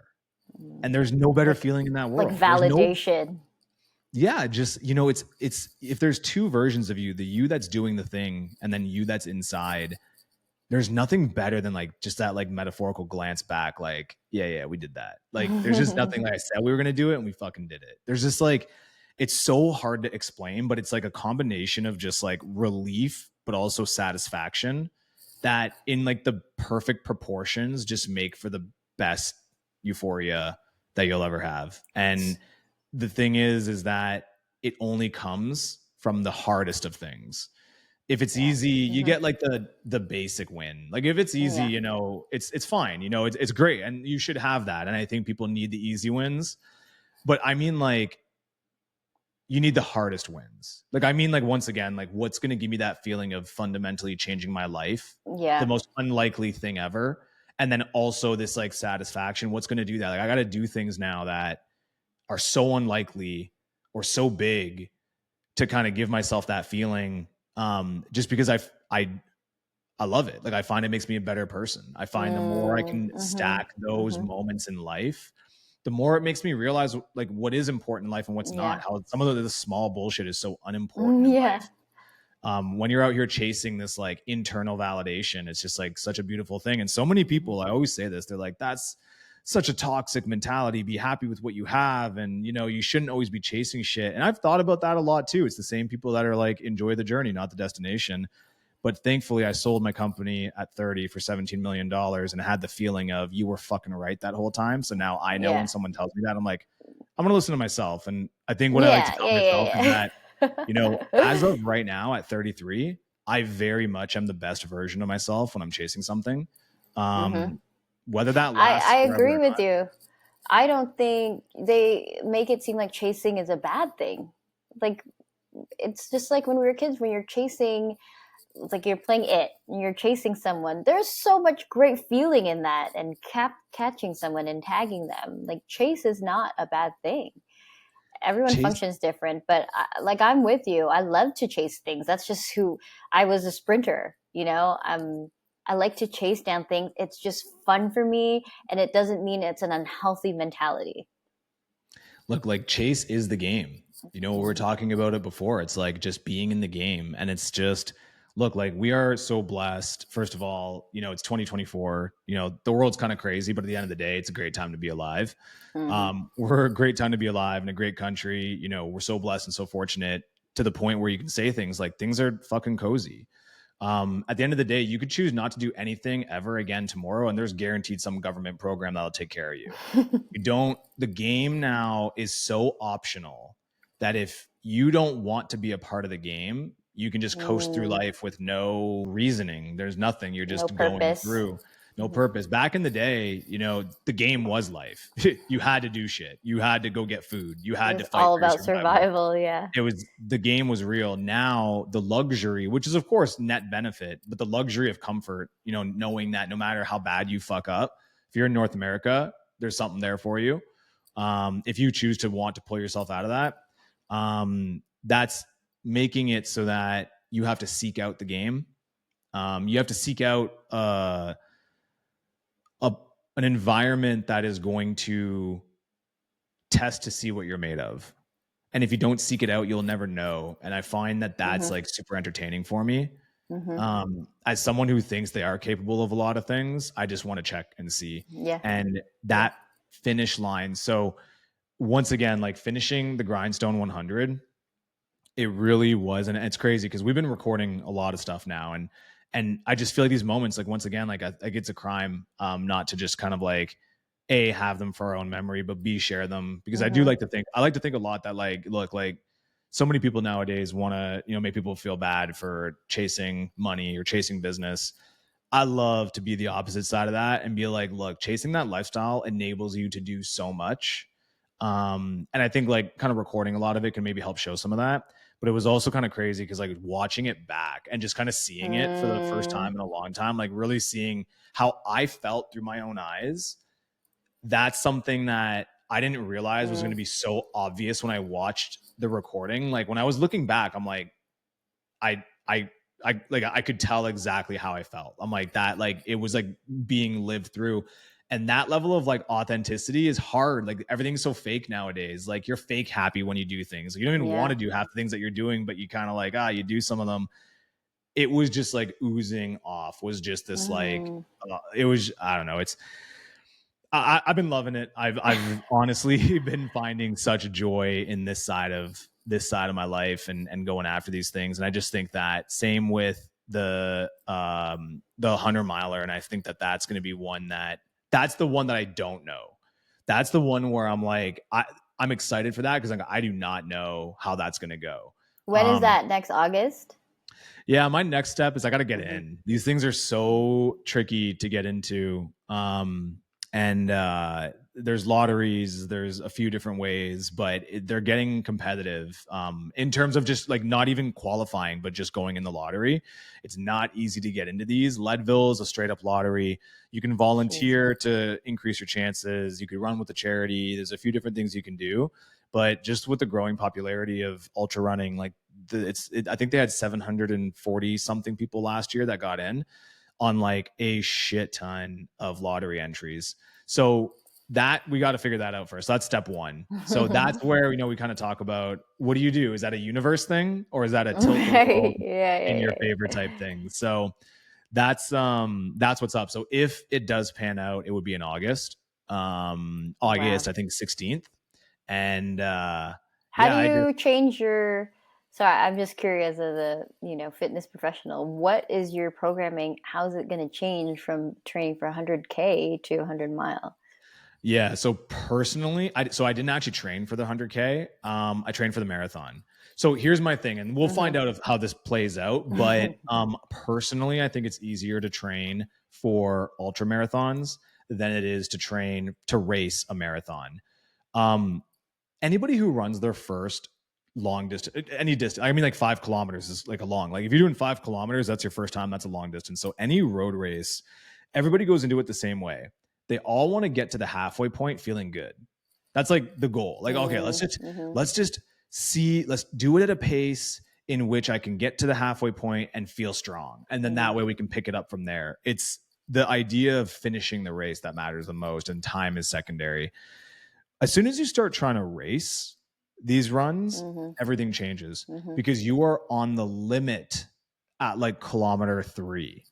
And there's no better feeling in that world. Like validation. yeah, just, it's if there's two versions of you, the you that's doing the thing and then you that's inside, there's nothing better than like just that like metaphorical glance back, like, yeah, we did that. Like, there's just nothing like I said we were gonna do it and we fucking did it. There's just like, it's so hard to explain, but it's like a combination of just like relief, but also satisfaction that in like the perfect proportions just make for the best euphoria that you'll ever have. And the thing is that it only comes from the hardest of things. If it's easy, you get like the basic win. Like if it's easy, it's fine. It's great, and you should have that. And I think people need the easy wins. But I mean, like, you need the hardest wins. Like, I mean, like, once again, like, what's going to give me that feeling of fundamentally changing my life? Yeah. The most unlikely thing ever. And then also this like satisfaction. What's going to do that? Like, I got to do things now that are so unlikely or so big to kind of give myself that feeling. Just because I love it. Like, I find it makes me a better person. I find the more I can stack those moments in life, the more it makes me realize like what is important in life and what's not. How some of the small bullshit is so unimportant in life. When you're out here chasing this like internal validation, it's just like such a beautiful thing. And so many people, I always say this, they're like, that's such a toxic mentality. Be happy with what you have. And, you shouldn't always be chasing shit. And I've thought about that a lot too. It's the same people that are like, enjoy the journey, not the destination. But thankfully, I sold my company at 30 for $17 million and had the feeling of, you were fucking right that whole time. So now I know when someone tells me that, I'm like, I'm going to listen to myself. And I think what I like to tell myself is that, as of right now at 33, I very much am the best version of myself when I'm chasing something. Whether that lasts. I agree with you. I don't think they make it seem like chasing is a bad thing. Like, it's just like when we were kids, when you're chasing, like you're playing it and you're chasing someone, there's so much great feeling in that, and catching someone and tagging them. Like, chase is not a bad thing. Everyone functions different, but I'm with you. I love to chase things. That's just who I was, a sprinter. I like to chase down things. It's just fun for me, and it doesn't mean it's an unhealthy mentality. Look, like, chase is the game. We were talking about it before. It's like just being in the game, and it's just, look, like, we are so blessed. First of all, it's 2024. The world's kind of crazy, but at the end of the day, it's a great time to be alive. We're a great time to be alive in a great country. We're so blessed and so fortunate to the point where you can say things like, things are fucking cozy. At the end of the day, you could choose not to do anything ever again tomorrow, and there's guaranteed some government program that'll take care of you. The game now is so optional that if you don't want to be a part of the game, you can just coast through life with no reasoning. There's nothing. You're just going through. No purpose. Back in the day, the game was life. You had to do shit. You had to go get food. You had to fight. All about survival. Yeah. The game was real. Now the luxury, which is of course net benefit, but the luxury of comfort, knowing that no matter how bad you fuck up, if you're in North America, there's something there for you. If you choose to want to pull yourself out of that, that's making it so that you have to seek out the game. You have to seek out, an environment that is going to test to see what you're made of. And if you don't seek it out, you'll never know. And I find that that's like super entertaining for me. As someone who thinks they are capable of a lot of things, I just want to check and see. And that finish line. So once again, like, finishing the Grindstone 100, it really was. And it's crazy because we've been recording a lot of stuff now. And I just feel like these moments, like, once again, like it's a crime not to just kind of like, A, have them for our own memory, but B, share them. Because I like to think a lot that, like, look, like, so many people nowadays want to, make people feel bad for chasing money or chasing business. I love to be the opposite side of that and be like, look, chasing that lifestyle enables you to do so much. And I think, like, kind of recording a lot of it can maybe help show some of that. But it was also kind of crazy because, like, watching it back and just kind of seeing it for the first time in a long time, like, really seeing how I felt through my own eyes. That's something that I didn't realize was going to be so obvious when I watched the recording. Like, when I was looking back, I'm like, I could tell exactly how I felt. I'm like, that, like, it was like being lived through. And that level of like authenticity is hard. Like everything's so fake nowadays. Like you're fake happy when you do things. Like, you don't even want to do half the things that you're doing, but you kind of like, you do some of them. It was just like oozing off, was just this like, it was, I don't know. I've been loving it. I've honestly been finding such joy in this side of my life and going after these things. And I just think that same with the 100 miler. And I think that that's going to be that's the one that I don't know. That's the one where I'm like, I'm excited for that because I do not know how that's going to go. When is that? Next August? Yeah, my next step is I got to get in. These things are so tricky to get into. And there's lotteries, there's a few different ways, but they're getting competitive in terms of just like not even qualifying, but just going in the lottery. It's not easy to get into these. Leadville is a straight up lottery. You can volunteer to increase your chances. You could run with a charity. There's a few different things you can do. But just with the growing popularity of ultra running, like I think they had 740 something people last year that got in on like a shit ton of lottery entries. So that we got to figure that out first. That's step one. So that's where, we kind of talk about, what do you do? Is that a universe thing or is that a tilt the world in your favor type thing? So that's what's up. So if it does pan out, it would be in August, August, I think 16th. And how do you change your, sorry, I'm just curious as a, fitness professional, what is your programming? How's it going to change from training for 100K to 100 mile? Yeah. So personally, I didn't actually train for the 100K. I trained for the marathon. So here's my thing, and we'll find out how this plays out. But personally, I think it's easier to train for ultra marathons than it is to train to race a marathon. Anybody who runs their first long distance, any distance, I mean, like 5 kilometers is like a long, like if you're doing 5 kilometers, that's your first time, that's a long distance. So any road race, everybody goes into it the same way. They all want to get to the halfway point feeling good. That's like the goal. Like, okay, let's do it at a pace in which I can get to the halfway point and feel strong. And then that way we can pick it up from there. It's the idea of finishing the race that matters the most, and time is secondary. As soon as you start trying to race these runs, everything changes because you are on the limit at like kilometer 3.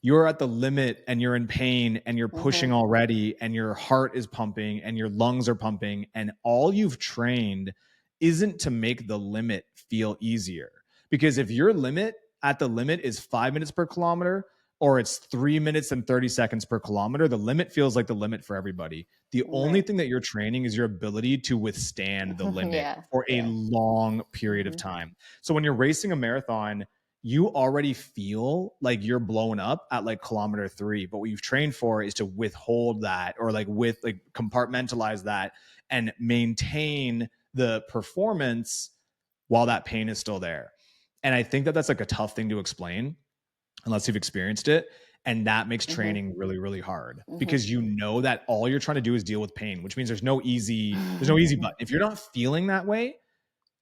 You're at the limit and you're in pain and you're pushing already and your heart is pumping and your lungs are pumping, and all you've trained isn't to make the limit feel easier. Because if your limit at the limit is 5 minutes per kilometer, or it's 3 minutes and 30 seconds per kilometer, the limit feels like the limit for everybody. The only thing that you're training is your ability to withstand the limit for a long period of time. So when you're racing a marathon, you already feel like you're blown up at like kilometer 3, but what you've trained for is to withhold that, or like compartmentalize that and maintain the performance while that pain is still there. And I think that that's like a tough thing to explain unless you've experienced it. And that makes training really, really hard because you know that all you're trying to do is deal with pain, which means there's no easy button. If you're not feeling that way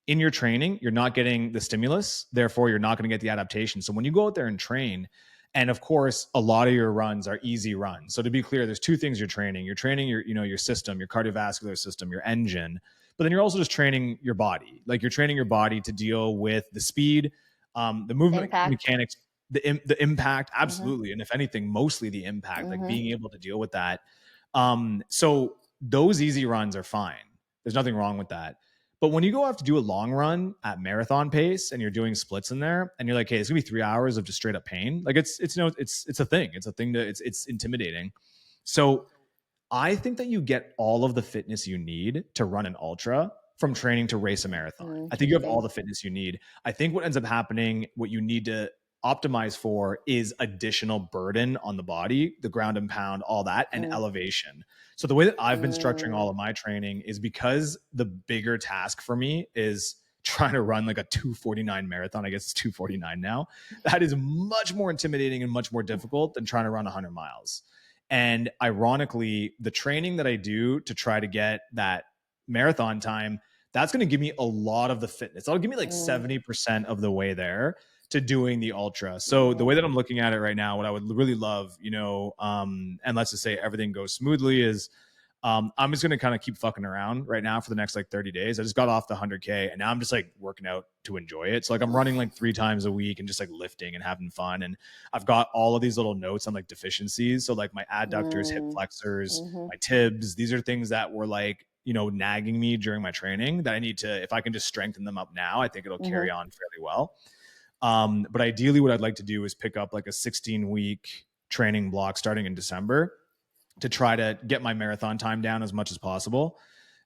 in your training, you're not getting the stimulus. Therefore, you're not going to get the adaptation. So when you go out there and train, and of course, a lot of your runs are easy runs. So to be clear, there's 2 things you're training. You're training your system, your cardiovascular system, your engine, but then you're also just training your body. Like you're training your body to deal with the speed, the movement mechanics, the impact, absolutely. And if anything, mostly the impact, like being able to deal with that. So those easy runs are fine. There's nothing wrong with that. But when you go have to do a long run at marathon pace and you're doing splits in there and you're like, hey, it's gonna be 3 hours of just straight up pain. Like it's a thing. It's a thing it's intimidating. So I think that you get all of the fitness you need to run an ultra from training to race a marathon. I think you have all the fitness you need. I think what ends up happening, what you need to optimize for is additional burden on the body, the ground and pound, all that, and elevation. So the way that I've been structuring all of my training is because the bigger task for me is trying to run like a 2:49 marathon. I guess it's 2:49 now. That is much more intimidating and much more difficult than trying to run 100 miles. And ironically, the training that I do to try to get that marathon time, that's going to give me a lot of the fitness. That'll give me like 70% of the way there, to doing the ultra. So the way that I'm looking at it right now, what I would really love, and let's just say everything goes smoothly, is I'm just going to kind of keep fucking around right now for the next like 30 days. I just got off the 100K and now I'm just like working out to enjoy it. So like I'm running like 3 times a week and just like lifting and having fun. And I've got all of these little notes on like deficiencies. So like my adductors, hip flexors, my tibs, these are things that were like, nagging me during my training that I need to, if I can just strengthen them up now, I think it'll carry on fairly well. But ideally what I'd like to do is pick up like a 16-week training block starting in December to try to get my marathon time down as much as possible.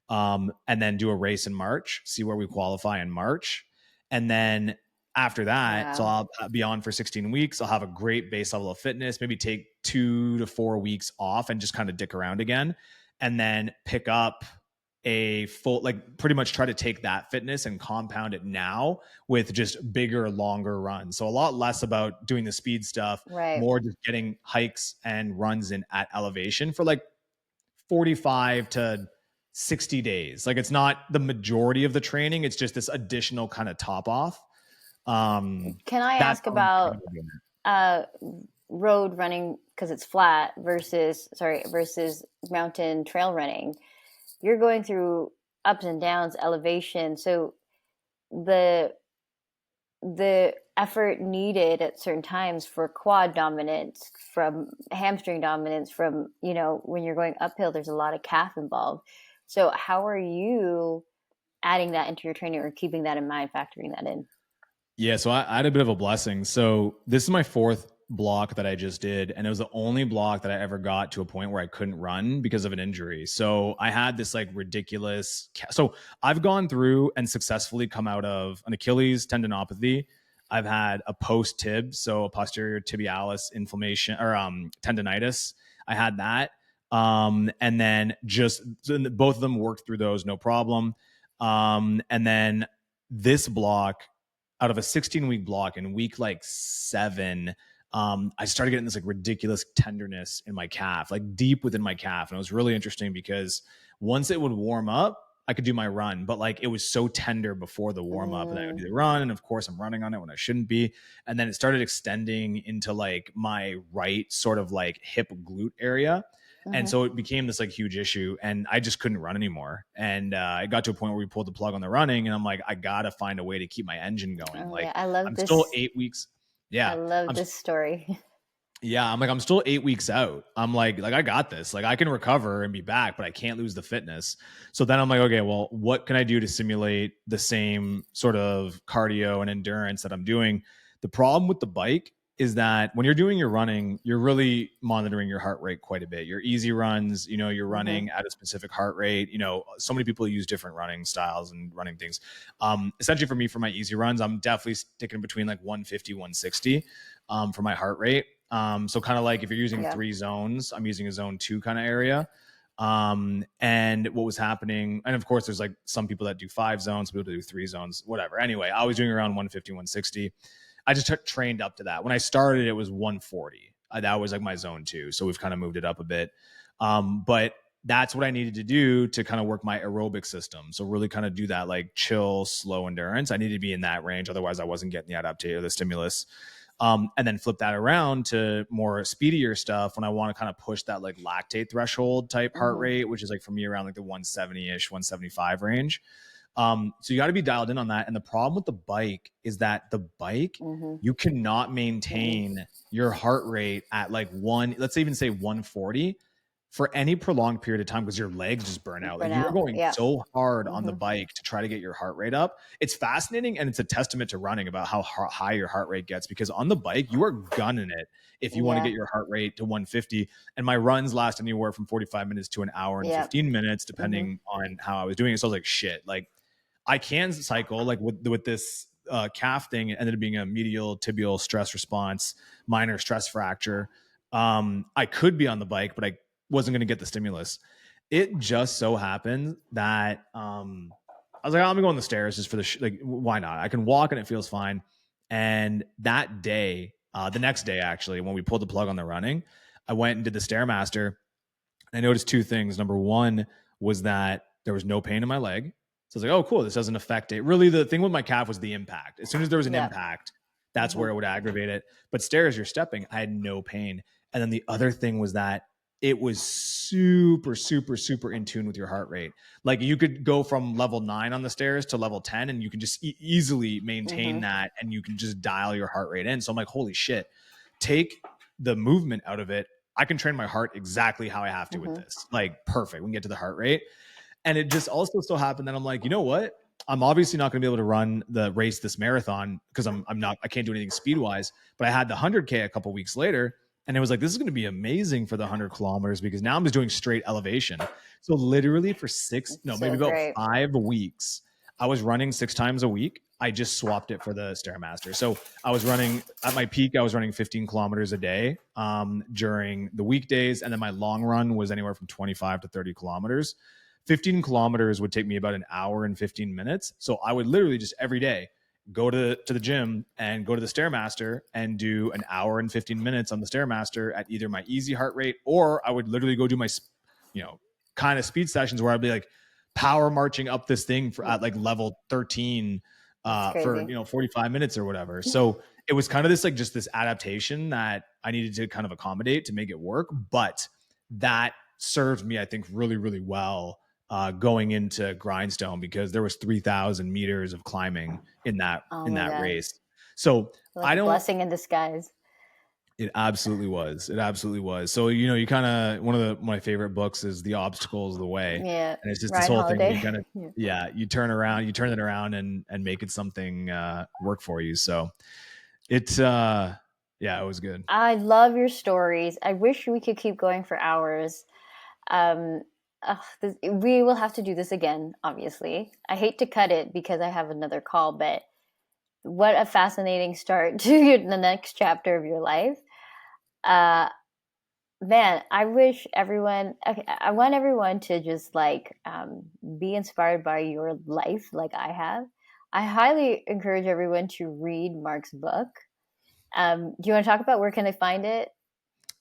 And then do a race in March, see where we qualify in March. And then after that, so I'll be on for 16 weeks. I'll have a great base level of fitness, maybe take 2 to 4 weeks off and just kind of dick around again. And then pick up a full, like pretty much try to take that fitness and compound it now with just bigger, longer runs. So a lot less about doing the speed stuff, more just getting hikes and runs in at elevation for like 45 to 60 days. Like it's not the majority of the training. It's just this additional kind of top off. Can I ask about road running because it's flat versus mountain trail running? You're going through ups and downs, elevation. So the effort needed at certain times for quad dominance, from hamstring dominance, from, when you're going uphill, there's a lot of calf involved. So how are you adding that into your training or keeping that in mind, factoring that in? Yeah, so I had a bit of a blessing. So this is my 4th block that I just did, and it was the only block that I ever got to a point where I couldn't run because of an injury. So I had this like ridiculous, so I've gone through and successfully come out of an Achilles tendinopathy. I've had a post tib, so a posterior tibialis inflammation or tendonitis. I had that. And then just both of them worked through those, no problem. And then this block, out of a 16-week block, in week like 7, I started getting this like ridiculous tenderness in my calf, like deep within my calf. And it was really interesting because once it would warm up, I could do my run, but like it was so tender before the warm up, and I would do the run. And of course I'm running on it when I shouldn't be. And then it started extending into like my right sort of like hip glute area. And so it became this like huge issue, and I just couldn't run anymore. And it got to a point where we pulled the plug on the running, and I'm like, I gotta find a way to keep my engine going. I love I'm this. still 8 weeks. Yeah. I love this story. Yeah. I'm still 8 weeks out. I'm like, I got this, like I can recover and be back, but I can't lose the fitness. So then I'm like, okay, well, what can I do to simulate the same sort of cardio and endurance that I'm doing? The problem with the bike is that when you're doing your running, you're really monitoring your heart rate quite a bit. Your easy runs, you're running at a specific heart rate. So many people use different running styles and running things. Essentially for me, for my easy runs, I'm definitely sticking between like 150, 160 for my heart rate. So kind of like if you're using 3 zones, I'm using a zone 2 kind of area. And what was happening, and of course there's like some people that do 5 zones, some people that do 3 zones, whatever. Anyway, I was doing around 150, 160. I just trained up to that. When I started, it was 140. That was like my zone 2. So we've kind of moved it up a bit. But that's what I needed to do to kind of work my aerobic system. So really kind of do that like chill, slow endurance. I needed to be in that range. Otherwise I wasn't getting the adaptation or the stimulus. And then flip that around to more speedier stuff when I want to kind of push that like lactate threshold type heart rate, which is like for me around like the 170-ish, 175 range. So you got to be dialed in on that. And the problem with the bike is that the bike, you cannot maintain your heart rate at like let's even say 140 for any prolonged period of time, because your legs just burn out. Like you're going so hard on the bike to try to get your heart rate up. It's fascinating. And it's a testament to running about how high your heart rate gets, because on the bike, you are gunning it if you want to get your heart rate to 150. And my runs last anywhere from 45 minutes to an hour and 15 minutes, depending on how I was doing it. So I was like, shit, like I can cycle like with this calf thing. It ended up being a medial tibial stress response, minor stress fracture. I could be on the bike, but I wasn't going to get the stimulus. It just so happened that I was like, I'm gonna go on the stairs just for the why not? I can walk and it feels fine. And that day, the next day actually, when we pulled the plug on the running, I went and did the Stairmaster, and I noticed 2 things. Number 1 was that there was no pain in my leg. So I was like, oh, cool, this doesn't affect it. Really, the thing with my calf was the impact. As soon as there was an impact, That's where it would aggravate it. But stairs, you're stepping, I had no pain. And then the other thing was that it was super, super, super in tune with your heart rate. Like you could go from level 9 on the stairs to level 10 and you can just easily maintain that, and you can just dial your heart rate in. So I'm like, holy shit, take the movement out of it. I can train my heart exactly how I have to with this. Like perfect. We can get to the heart rate. And it just also so happened that I'm like, you know what? I'm obviously not going to be able to run the race, this marathon, because I can't do anything speed wise, but I had the 100K a couple weeks later. And it was like, this is going to be amazing for the 100 kilometers because now I'm just doing straight elevation. So literally for maybe about 5 weeks, I was running 6 times a week. I just swapped it for the Stairmaster. So I was running at my peak, I was running 15 kilometers a day during the weekdays. And then my long run was anywhere from 25 to 30 kilometers. 15 kilometers would take me about an hour and 15 minutes. So I would literally just every day go to the gym and go to the Stairmaster and do an hour and 15 minutes on the Stairmaster at either my easy heart rate, or I would literally go do my, kind of speed sessions where I'd be like power marching up this thing at like level 13 for, 45 minutes or whatever. So it was kind of this, like just this adaptation that I needed to kind of accommodate to make it work. But that served me, I think, really, really well going into Grindstone, because there was 3,000 meters of climbing in that race. So like a blessing in disguise. It absolutely was. It absolutely was. So, you kind of, one of my favorite books is The Obstacles of the Way. Yeah. And it's just this whole thing where you kind of, you turn it around and make it something work for you. So it's, it was good. I love your stories. I wish we could keep going for hours. We will have to do this again, obviously. I hate to cut it because I have another call, but what a fascinating start to the next chapter of your life. Man, I want everyone to just be inspired by your life like I have. I highly encourage everyone to read Marc's book. Do you want to talk about where can they find it?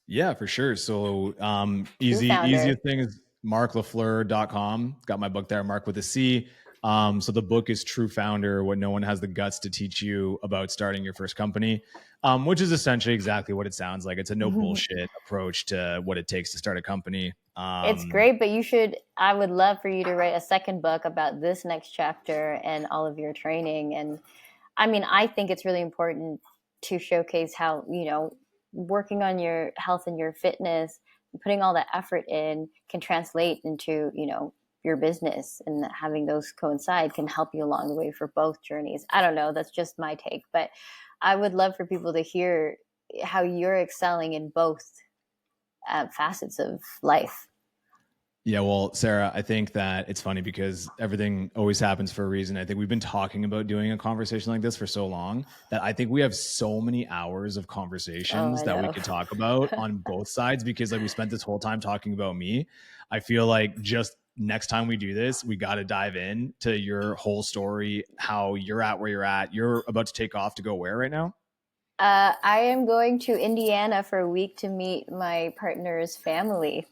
Yeah, for sure. So easiest thing is marclafleur.com. Got my book there, Marc with a C. So the book is True Founder, What No One Has the Guts to Teach You About Starting Your First Company, which is essentially exactly what it sounds like. It's a no bullshit approach to what it takes to start a company. It's great, but I would love for you to write a second book about this next chapter and all of your training. And I mean, I think it's really important to showcase how, working on your health and your fitness, putting all that effort in can translate into, your business, and having those coincide can help you along the way for both journeys. I don't know. That's just my take, but I would love for people to hear how you're excelling in both facets of life. Yeah, well, Sarah, I think that it's funny because everything always happens for a reason. I think we've been talking about doing a conversation like this for so long that I think we have so many hours of conversations that we could talk about on both sides, because we spent this whole time talking about me. I feel like just next time we do this, we got to dive in to your whole story, how you're at where you're at. You're about to take off to go where right now? I am going to Indiana for a week to meet my partner's family.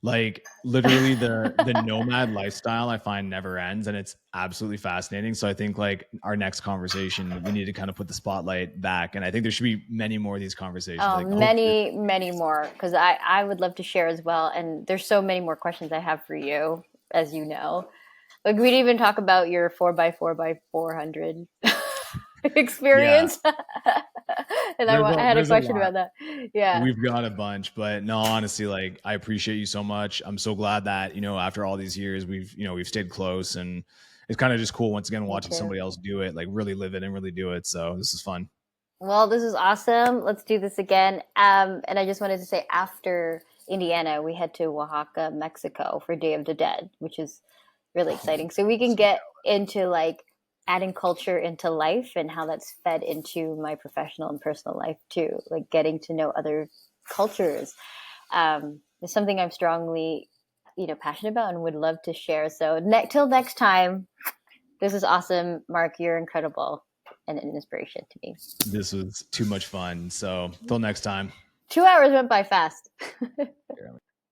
Literally the nomad lifestyle I find never ends, and it's absolutely fascinating. So I think our next conversation, we need to kind of put the spotlight back, and I think there should be many more of these conversations. Many more, because I would love to share as well. And there's so many more questions I have for you, as you know. We didn't even talk about your 4x4x400 experience. Yeah. And I had a question about that. Yeah. We've got a bunch, but no, honestly, I appreciate you so much. I'm so glad that, after all these years, we've stayed close, and it's kind of just cool once again, watching somebody else do it, really live it and really do it. So this is fun. Well, this is awesome. Let's do this again. And I just wanted to say, after Indiana, we head to Oaxaca, Mexico for Day of the Dead, which is really exciting. So we can get into adding culture into life and how that's fed into my professional and personal life too, getting to know other cultures. It's something I'm strongly, passionate about and would love to share. So till next time, this is awesome. Marc, you're incredible and an inspiration to me. This was too much fun. So till next time. 2 hours went by fast.